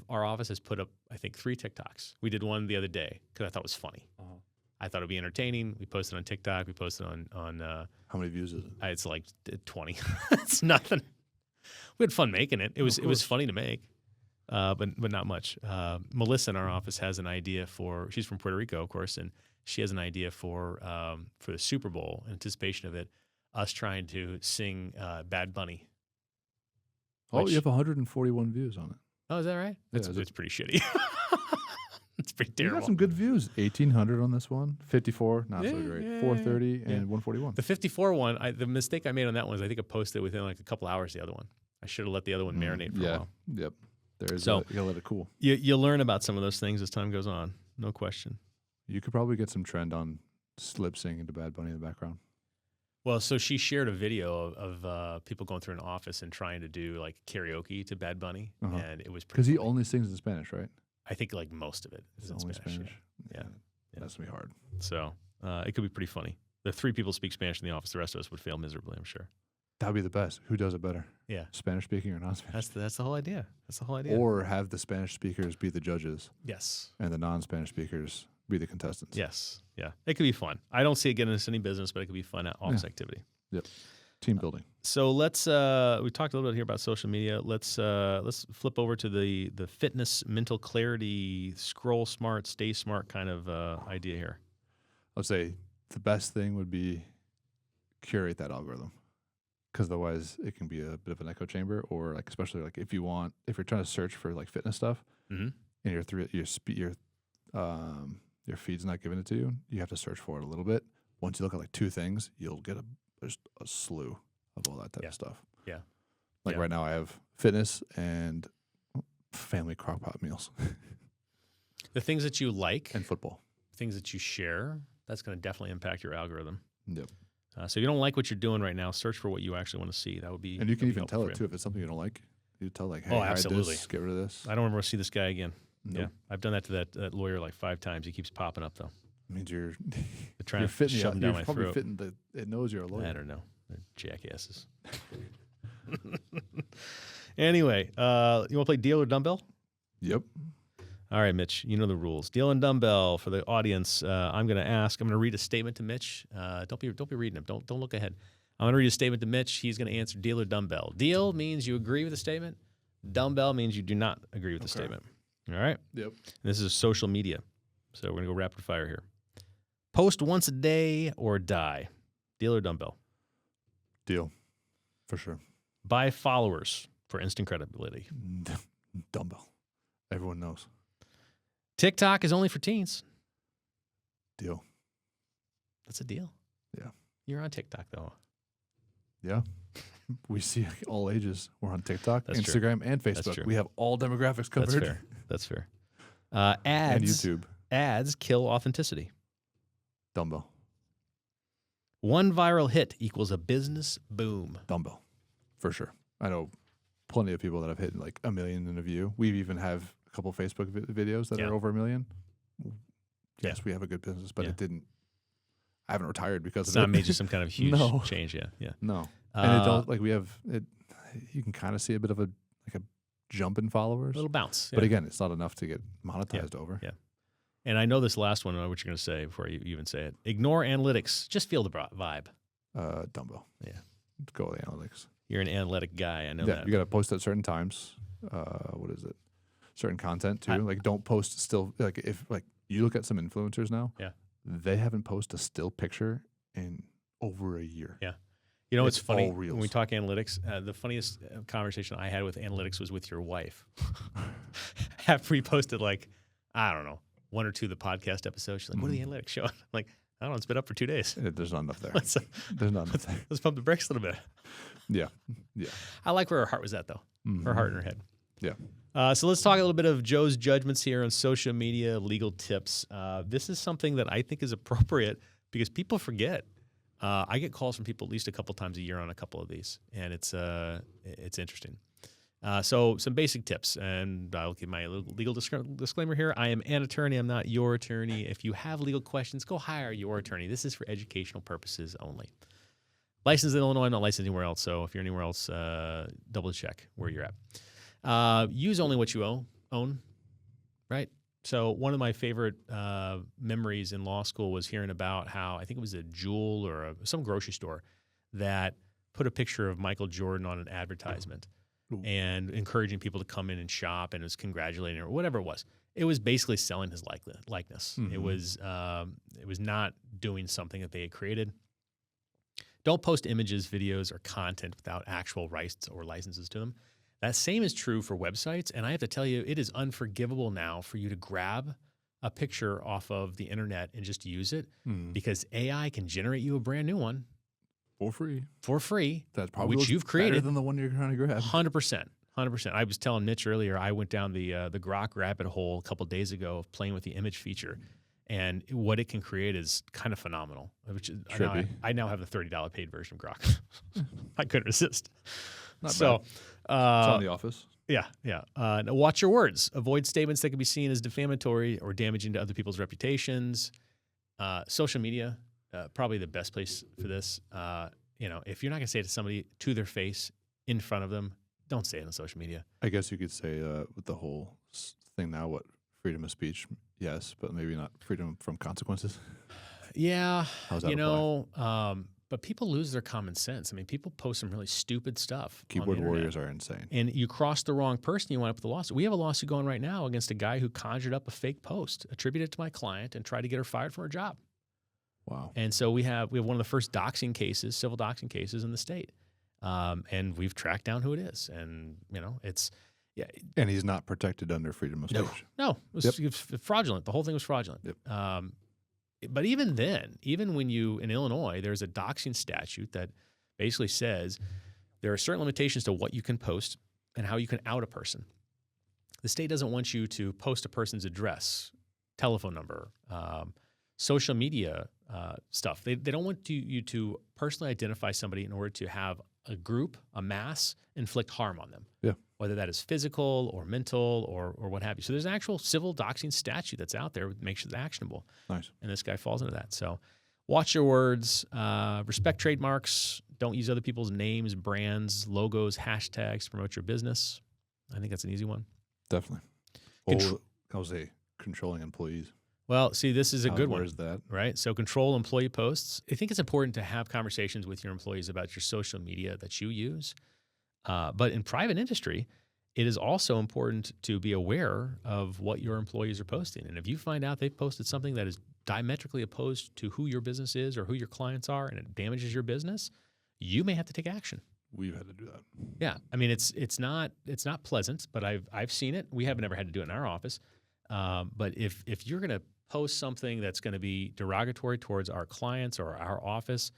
our office has put up, I think, 3 TikToks. We did one the other day because I thought it was funny. Uh-huh. I thought it would be entertaining. We posted on TikTok. We posted on how many views is it? It's like 20. It's nothing. We had fun making it. It was funny to make, but not much. Melissa in our office has an idea she's from Puerto Rico, of course, and she has an idea for the Super Bowl, in anticipation of it, us trying to sing Bad Bunny. Oh, you have 141 views on it. Oh, is that right? It's pretty shitty. It's pretty terrible. You got some good views. 1,800 on this one. 54, not so great. 430 and 141. The 54 one, the mistake I made on that one is I think I posted it within like a couple hours the other one. I should have let the other one marinate for a while. Yep. You gotta let it cool. You learn about some of those things as time goes on. No question. You could probably get some trend on slip singing to Bad Bunny in the background. Well, so she shared a video of people going through an office and trying to do like karaoke to Bad Bunny, and it was because he only sings in Spanish, right? I think like most of it is in Spanish. Yeah. That's gonna be hard. So it could be pretty funny. The 3 people speak Spanish in the office. The rest of us would fail miserably, I'm sure. That would be the best. Who does it better? Yeah, Spanish speaking or non-Spanish? That's the whole idea. That's the whole idea. Or have the Spanish speakers be the judges. Yes. And the non-Spanish speakers be the contestants. Yes. Yeah. It could be fun. I don't see it getting us any business, but it could be fun office activity. Yep. Team building. So let's we talked a little bit here about social media. Let's flip over to the fitness, mental clarity, scroll smart, stay smart kind of idea here. I'd say the best thing would be curate that algorithm, because otherwise it can be a bit of an echo chamber, or like especially like if you're trying to search for like fitness stuff, and your feed's not giving it to you, you have to search for it a little bit. Once you look at like 2 things, you'll get there's a slew of all that type of stuff. Yeah. Like right now I have fitness and family crockpot meals. The things that you like. And football. Things that you share, that's going to definitely impact your algorithm. Yep. So if you don't like what you're doing right now, search for what you actually want to see. That would be. And you can even tell it too if it's something you don't like. You tell like, hey, absolutely. Get rid of this. I don't ever see this guy again. Nope. Yeah, I've done that to that lawyer like 5 times. He keeps popping up though. It means you're trying to shove him down my probably throat. fitting it knows you're a lawyer. I don't know. They're jackasses. Anyway, you want to play Deal or Dumbbell? Yep. All right, Mitch, you know the rules. Deal and Dumbbell for the audience. I'm going to read a statement to Mitch. Don't be reading them. Don't look ahead. I'm going to read a statement to Mitch. He's going to answer deal or dumbbell. Deal means you agree with the statement. Dumbbell means you do not agree with the statement. All right? Yep. And this is social media. So we're going to go rapid fire here. Post once a day or die. Deal or dumbbell? Deal. For sure. Buy followers for instant credibility. Dumbbell. Everyone knows. TikTok is only for teens. Deal. That's a deal. Yeah. You're on TikTok, though. Yeah. We see all ages. We're on TikTok, That's Instagram, and That's Facebook. true. We have all demographics covered. That's fair. That's fair. And Ads. YouTube. Ads kill authenticity. Dumbbell. One viral hit equals a business boom. Dumbbell. For sure. I know plenty of people that have hit like 1 million in a view. We even have a couple Facebook videos that are over 1 million. Yes, we have a good business, but it didn't. I haven't retired because It's of not it. made you some kind of huge change. Yeah. No. And it don't, like we have it. You can kind of see a bit of a jump in followers. A little bounce. But again, it's not enough to get monetized over. Yeah. And I know this last one, I know what you're going to say before you even say it. Ignore analytics. Just feel the vibe. Dumbbell. Yeah. Go with analytics. You're an analytic guy. I know Yeah, that. you got to post at certain times. What is it? Certain content too. Like don't post still. Like if like you look at some influencers now. Yeah. They haven't posted a still picture in over a year. Yeah. You know, it's funny all reels. when we talk analytics. The funniest conversation I had with analytics was with your wife. After we posted like, I don't know, 1 or 2 of the podcast episodes, she's like, "What are the analytics showing?" I'm like, I don't know. It's been up for 2 days. There's not enough there. There's not enough there. Let's pump the brakes a little bit. Yeah. Yeah. I like where her heart was at, though. Her heart and her head. Yeah. So let's talk a little bit of Joe's judgments here on social media, legal tips. This is something that I think is appropriate because people forget. I get calls from people at least a couple times a year on a couple of these, and it's interesting. So some basic tips, and I'll give my legal disclaimer here. I am an attorney. I'm not your attorney. If you have legal questions, go hire your attorney. This is for educational purposes only. Licensed in Illinois, not licensed anywhere else. So if you're anywhere else, double check where you're at. Use only what you own, right? So one of my favorite memories in law school was hearing about how, I think it was a Jewel or some grocery store that put a picture of Michael Jordan on an advertisement and encouraging people to come in and shop, and it was congratulating or whatever it was. It was basically selling his likeness. It was not doing something that they had created. Don't post images, videos, or content without actual rights or licenses to them. That same is true for websites, and I have to tell you, it is unforgivable now for you to grab a picture off of the internet and just use it because AI can generate you a brand new one for free. That's probably which you've created better than the one you're trying to grab. 100%. I was telling Mitch earlier, I went down the Grok rabbit hole a couple days ago of playing with the image feature, and what it can create is kind of phenomenal. Which I now have the $30 paid version of Grok. I couldn't resist. Not bad. It's on The Office. Yeah. Now watch your words. Avoid statements that can be seen as defamatory or damaging to other people's reputations. Social media, probably the best place for this. If you're not going to say it to somebody to their face in front of them, don't say it on social media. I guess you could say with the whole thing now, what freedom of speech, yes, but maybe not freedom from consequences. Yeah, how's that apply? But people lose their common sense. I mean, people post some really stupid stuff. Keyboard warriors are insane. And you cross the wrong person, you wind up with a lawsuit. We have a lawsuit going right now against a guy who conjured up a fake post, attributed it to my client, and tried to get her fired from her job. Wow. And so we have one of the first doxing cases, civil doxing cases in the state. And we've tracked down who it is. And, it's... Yeah. And he's not protected under freedom of speech. No, it was fraudulent. The whole thing was fraudulent. Yep. But even then, even when in Illinois, there's a doxing statute that basically says there are certain limitations to what you can post and how you can out a person. The state doesn't want you to post a person's address, telephone number, social media stuff. They don't want you to personally identify somebody in order to have a group, a mass, inflict harm on them. Yeah. Whether that is physical or mental or what have you. So there's an actual civil doxing statute that's out there that makes it actionable. Nice. And this guy falls into that. So watch your words, respect trademarks, don't use other people's names, brands, logos, hashtags to promote your business. I think that's an easy one. Definitely. I'll say controlling employees. Well, see, this is a good one. Where's that? Right? So control employee posts. I think it's important to have conversations with your employees about your social media that you use. But in private industry, it is also important to be aware of what your employees are posting. And if you find out they've posted something that is diametrically opposed to who your business is or who your clients are, and it damages your business, you may have to take action. We've had to do that. Yeah, I mean it's not pleasant, but I've seen it. We haven't ever had to do it in our office. But if you're going to post something that's going to be derogatory towards our clients or our office,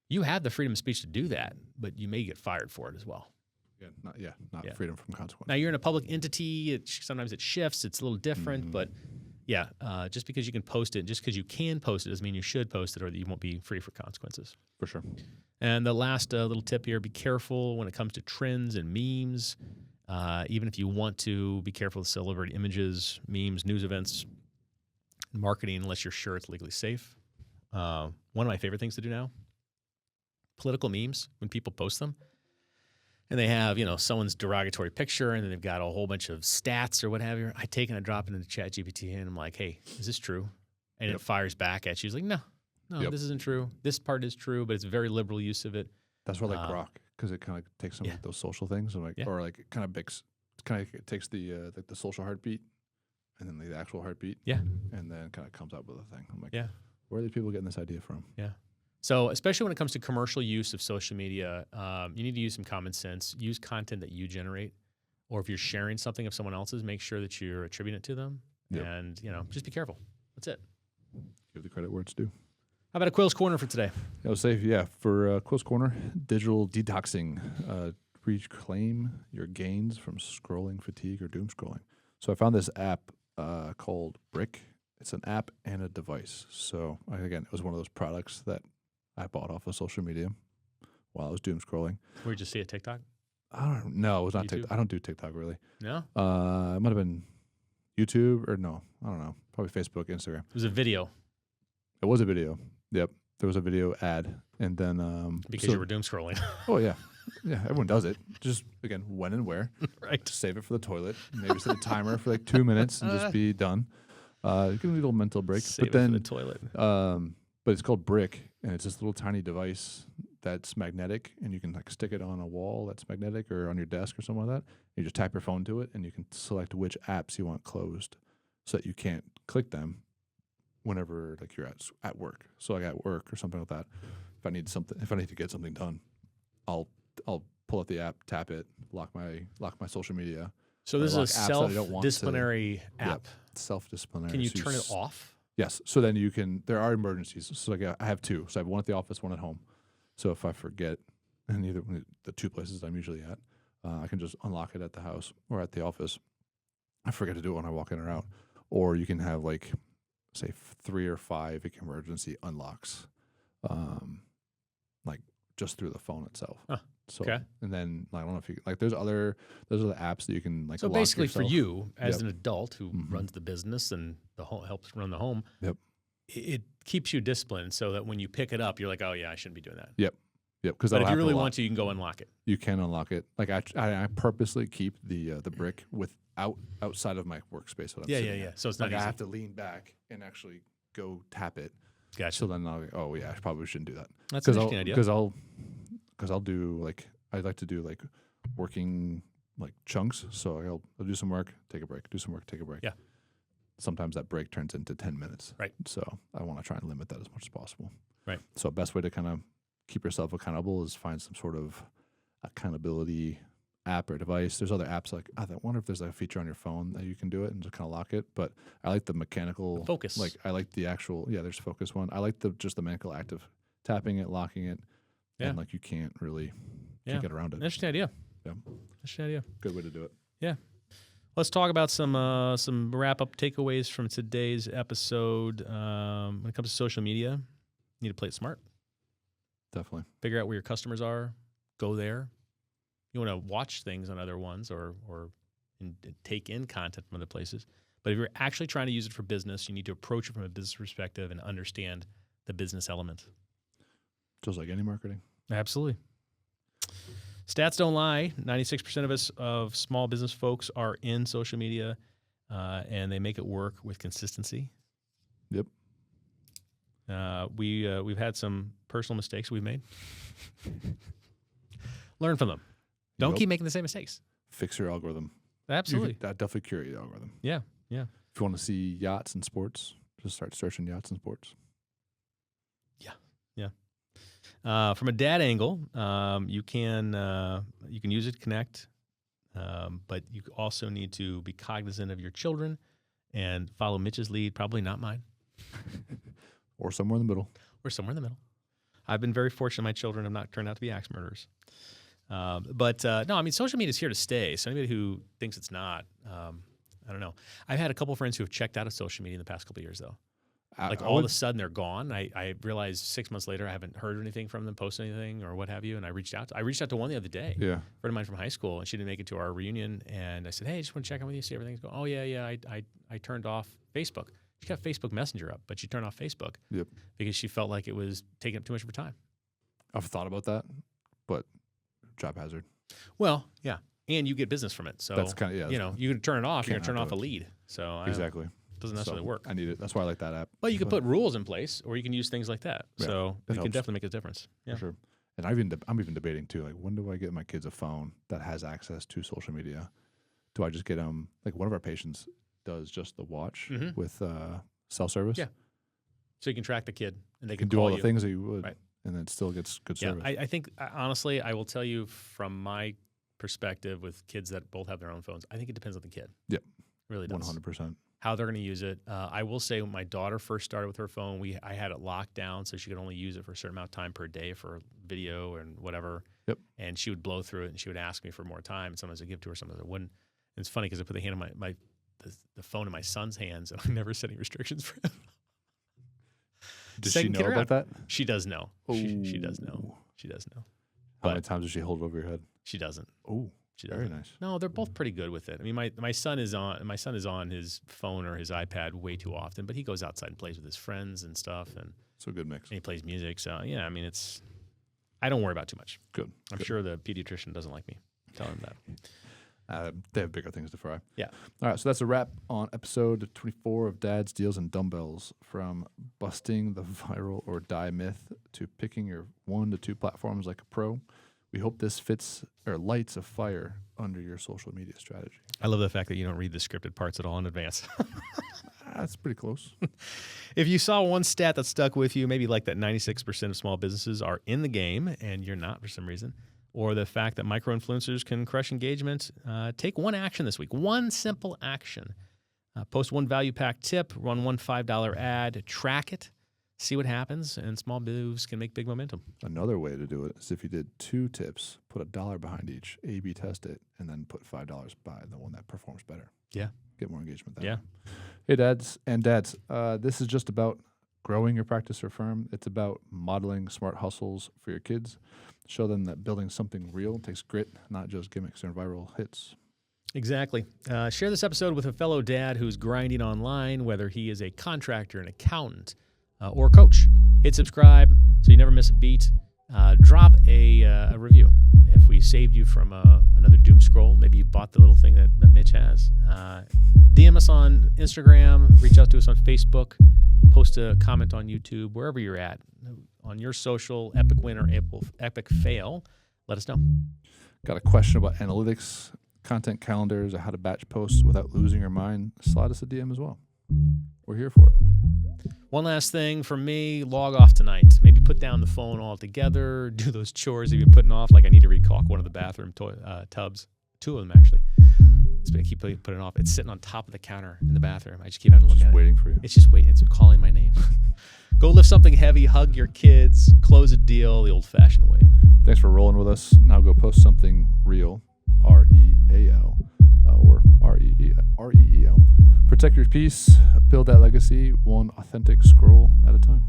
you have the freedom of speech to do that, but you may get fired for it as well. Not freedom from consequence. Now, you're in a public entity. Sometimes it shifts. It's a little different, but yeah, just because you can post it, just because you can post it doesn't mean you should post it or that you won't be free for consequences. For sure. And the last little tip here, be careful when it comes to trends and memes. Even if you want to, be careful with celebrity images, memes, news events, marketing, unless you're sure it's legally safe. One of my favorite things to do now, political memes, when people post them. And they have, someone's derogatory picture, and then they've got a whole bunch of stats or what have you. I take and I drop it into ChatGPT, and I'm like, hey, is this true? And it fires back at you. It's like, no, this isn't true. This part is true, but it's a very liberal use of it. That's where I like Grok, because it kind of takes some of those social things, and or like it kind of takes the social heartbeat, and then the actual heartbeat, and then kind of comes up with a thing. I'm like, where are these people getting this idea from? Yeah. So especially when it comes to commercial use of social media, you need to use some common sense. Use content that you generate, or if you're sharing something of someone else's, make sure that you're attributing it to them. And just be careful. That's it. Give the credit where it's due. How about a Quill's Corner for today? I would say, for Quill's Corner, digital detoxing. Reclaim your gains from scrolling fatigue or doom scrolling. So I found this app called Brick. It's an app and a device. So again, it was one of those products that I bought off of social media while I was doom scrolling. Where'd you see it? TikTok? I don't know. It was not YouTube? TikTok. I don't do TikTok really. No? It might have been YouTube or no. I don't know. Probably Facebook, Instagram. It was a video. It was a video. Yep. There was a video ad. And then because you were doom scrolling. Oh yeah. Yeah, everyone does it. Just again, when and where. Right. Save it for the toilet. Maybe set a timer for like 2 minutes and just be done. Give me a little mental break. Save but then it for the toilet. But it's called Brick, and it's this little tiny device that's magnetic, and you can like stick it on a wall that's magnetic or on your desk or something like that. You just tap your phone to it, and you can select which apps you want closed, so that you can't click them whenever like you're at work. So like at work or something like that. If I need to get something done, I'll pull up the app, tap it, lock my social media. So this is a self-disciplinary app. Yep, self-disciplinary. Can you turn it off? Yes. So then you can. There are emergencies. So like I have two. So I have one at the office, one at home. So if I forget, and either the two places I'm usually at, I can just unlock it at the house or at the office. I forget to do it when I walk in or out. Or you can have like, say 3 or 5 emergency unlocks, like just through the phone itself. Huh. So, and then I don't know if you like. There's other apps that you can like. So lock basically, yourself. For you as an adult who runs the business and helps run the home, it keeps you disciplined so that when you pick it up, you're like, oh yeah, I shouldn't be doing that. Yep. Because if you really want to, you can go unlock it. You can unlock it. Like I purposely keep the brick outside of my workspace. Yeah. So it's not like easy. I have to lean back and actually go tap it. Gotcha. So then I'll go, oh yeah, I probably shouldn't do that. That's an interesting idea. Because I'll do like I like to do like working like chunks. So I'll do some work, take a break, do some work, take a break. Yeah. Sometimes that break turns into 10 minutes. Right. So I want to try and limit that as much as possible. Right. So best way to kind of keep yourself accountable is find some sort of accountability app or device. There's other apps like I wonder if there's like a feature on your phone that you can do it and just kind of lock it. But I like the mechanical focus. Like I like the actual there's focus one. I like just the mechanical act of tapping it, locking it. Yeah. And like you can't get around it. Interesting idea. Yeah. Interesting idea. Good way to do it. Yeah. Let's talk about some wrap-up takeaways from today's episode. When it comes to social media, you need to play it smart. Definitely. Figure out where your customers are. Go there. You want to watch things on other ones or take in content from other places. But if you're actually trying to use it for business, you need to approach it from a business perspective and understand the business element. Just like any marketing. Absolutely. Stats don't lie. 96% of small business folks are in social media, and they make it work with consistency. Yep. We've had some personal mistakes we've made. Learn from them. Don't keep making the same mistakes. Fix your algorithm. Absolutely. Definitely curate your algorithm. Yeah. If you want to see yachts and sports, just start searching yachts and sports. Yeah. From a dad angle, you can use it to connect, but you also need to be cognizant of your children and follow Mitch's lead, probably not mine. Or somewhere in the middle. Or somewhere in the middle. I've been very fortunate my children have not turned out to be axe murderers. But no, I mean, social media is here to stay. So anybody who thinks it's not, I don't know. I've had a couple of friends who have checked out of social media in the past couple of years, though. Like all of a sudden they're gone. I realized 6 months later I haven't heard anything from them, post anything or what have you. And I reached out to one the other day. Yeah. A friend of mine from high school, and she didn't make it to our reunion. And I said, hey, I just want to check in with you, see everything's going. Oh yeah. I turned off Facebook. She got Facebook Messenger up, but she turned off Facebook. Yep. Because she felt like it was taking up too much of her time. I've thought about that, but job hazard. Well, yeah. And you get business from it. So that's kind of, yeah. You know, you can turn it off, you're going to turn off it. a lead. So exactly. It doesn't necessarily work. I need it. That's why I like that app. But you can put rules in place, or you can use things like that. Yeah, so it can helps. definitely make a difference. Yeah. For sure. And I'm even debating too, like, when do I get my kids a phone that has access to social media? Do I just get them, like one of our patients does just the watch with self-service? Yeah. So you can track the kid, and they can can do all call the things that you would, right. And then it still gets good service. I think, honestly, I will tell you from my perspective with kids that both have their own phones, I think it depends on the kid. Yep. It really does. 100%. How they're going to use it. I will say when my daughter first started with her phone, I had it locked down so she could only use it for a certain amount of time per day for video and whatever. Yep. And she would blow through it, and she would ask me for more time. And sometimes I'd give to her, sometimes I wouldn't. And it's funny because I put the phone in my son's hands, and I never set any restrictions for him. Does she know about that? She does know. She does know. She does know. How many times does she hold it over your head? She doesn't. Oh, very nice. No, they're both pretty good with it. I mean, my son is on his phone or his iPad way too often, but he goes outside and plays with his friends and stuff, and so good mix. And he plays music. So yeah, I mean, I don't worry about too much. Good. I'm sure the pediatrician doesn't like me telling him that. They have bigger things to fry. Yeah. All right, so that's a wrap on episode 24 of Dads, Deals, and Dumbbells. From busting the viral or die myth to picking your 1 to 2 platforms like a pro. We hope this lights a fire under your social media strategy. I love the fact that you don't read the scripted parts at all in advance. That's pretty close. If you saw one stat that stuck with you, maybe like that 96% of small businesses are in the game and you're not for some reason, or the fact that micro-influencers can crush engagement, take one action this week. One simple action. Post one value-packed tip, run one $5 ad, track it, see what happens, and small moves can make big momentum. Another way to do it is if you did 2 tips, put $1 behind each, A/B test it, and then put $5 by the one that performs better. Yeah. Get more engagement there. Yeah. Hey, dads and dads, this is just about growing your practice or firm. It's about modeling smart hustles for your kids. Show them that building something real takes grit, not just gimmicks and viral hits. Exactly. Share this episode with a fellow dad who's grinding online, whether he is a contractor, an accountant, or a coach. Hit subscribe so you never miss a beat. Drop a review. If we saved you from another doom scroll, maybe you bought the little thing that Mitch has. DM us on Instagram. Reach out to us on Facebook. Post a comment on YouTube, wherever you're at. On your social, epic win or epic fail, let us know. Got a question about analytics, content calendars, or how to batch posts without losing your mind? Slide us a DM as well. We're here for it. One last thing from me, log off tonight. Maybe put down the phone altogether, do those chores you've been putting off, like I need to recaulk one of the bathroom tubs. 2 of them, actually. I keep putting it off. It's sitting on top of the counter in the bathroom. I just keep having to look at it. Waiting for you. It's just waiting. It's calling my name. Go lift something heavy, hug your kids, close a deal the old-fashioned way. Thanks for rolling with us. Now go post something real, R-E-A-L, or R-E-E-L. Protect your peace, build that legacy, one authentic scroll at a time.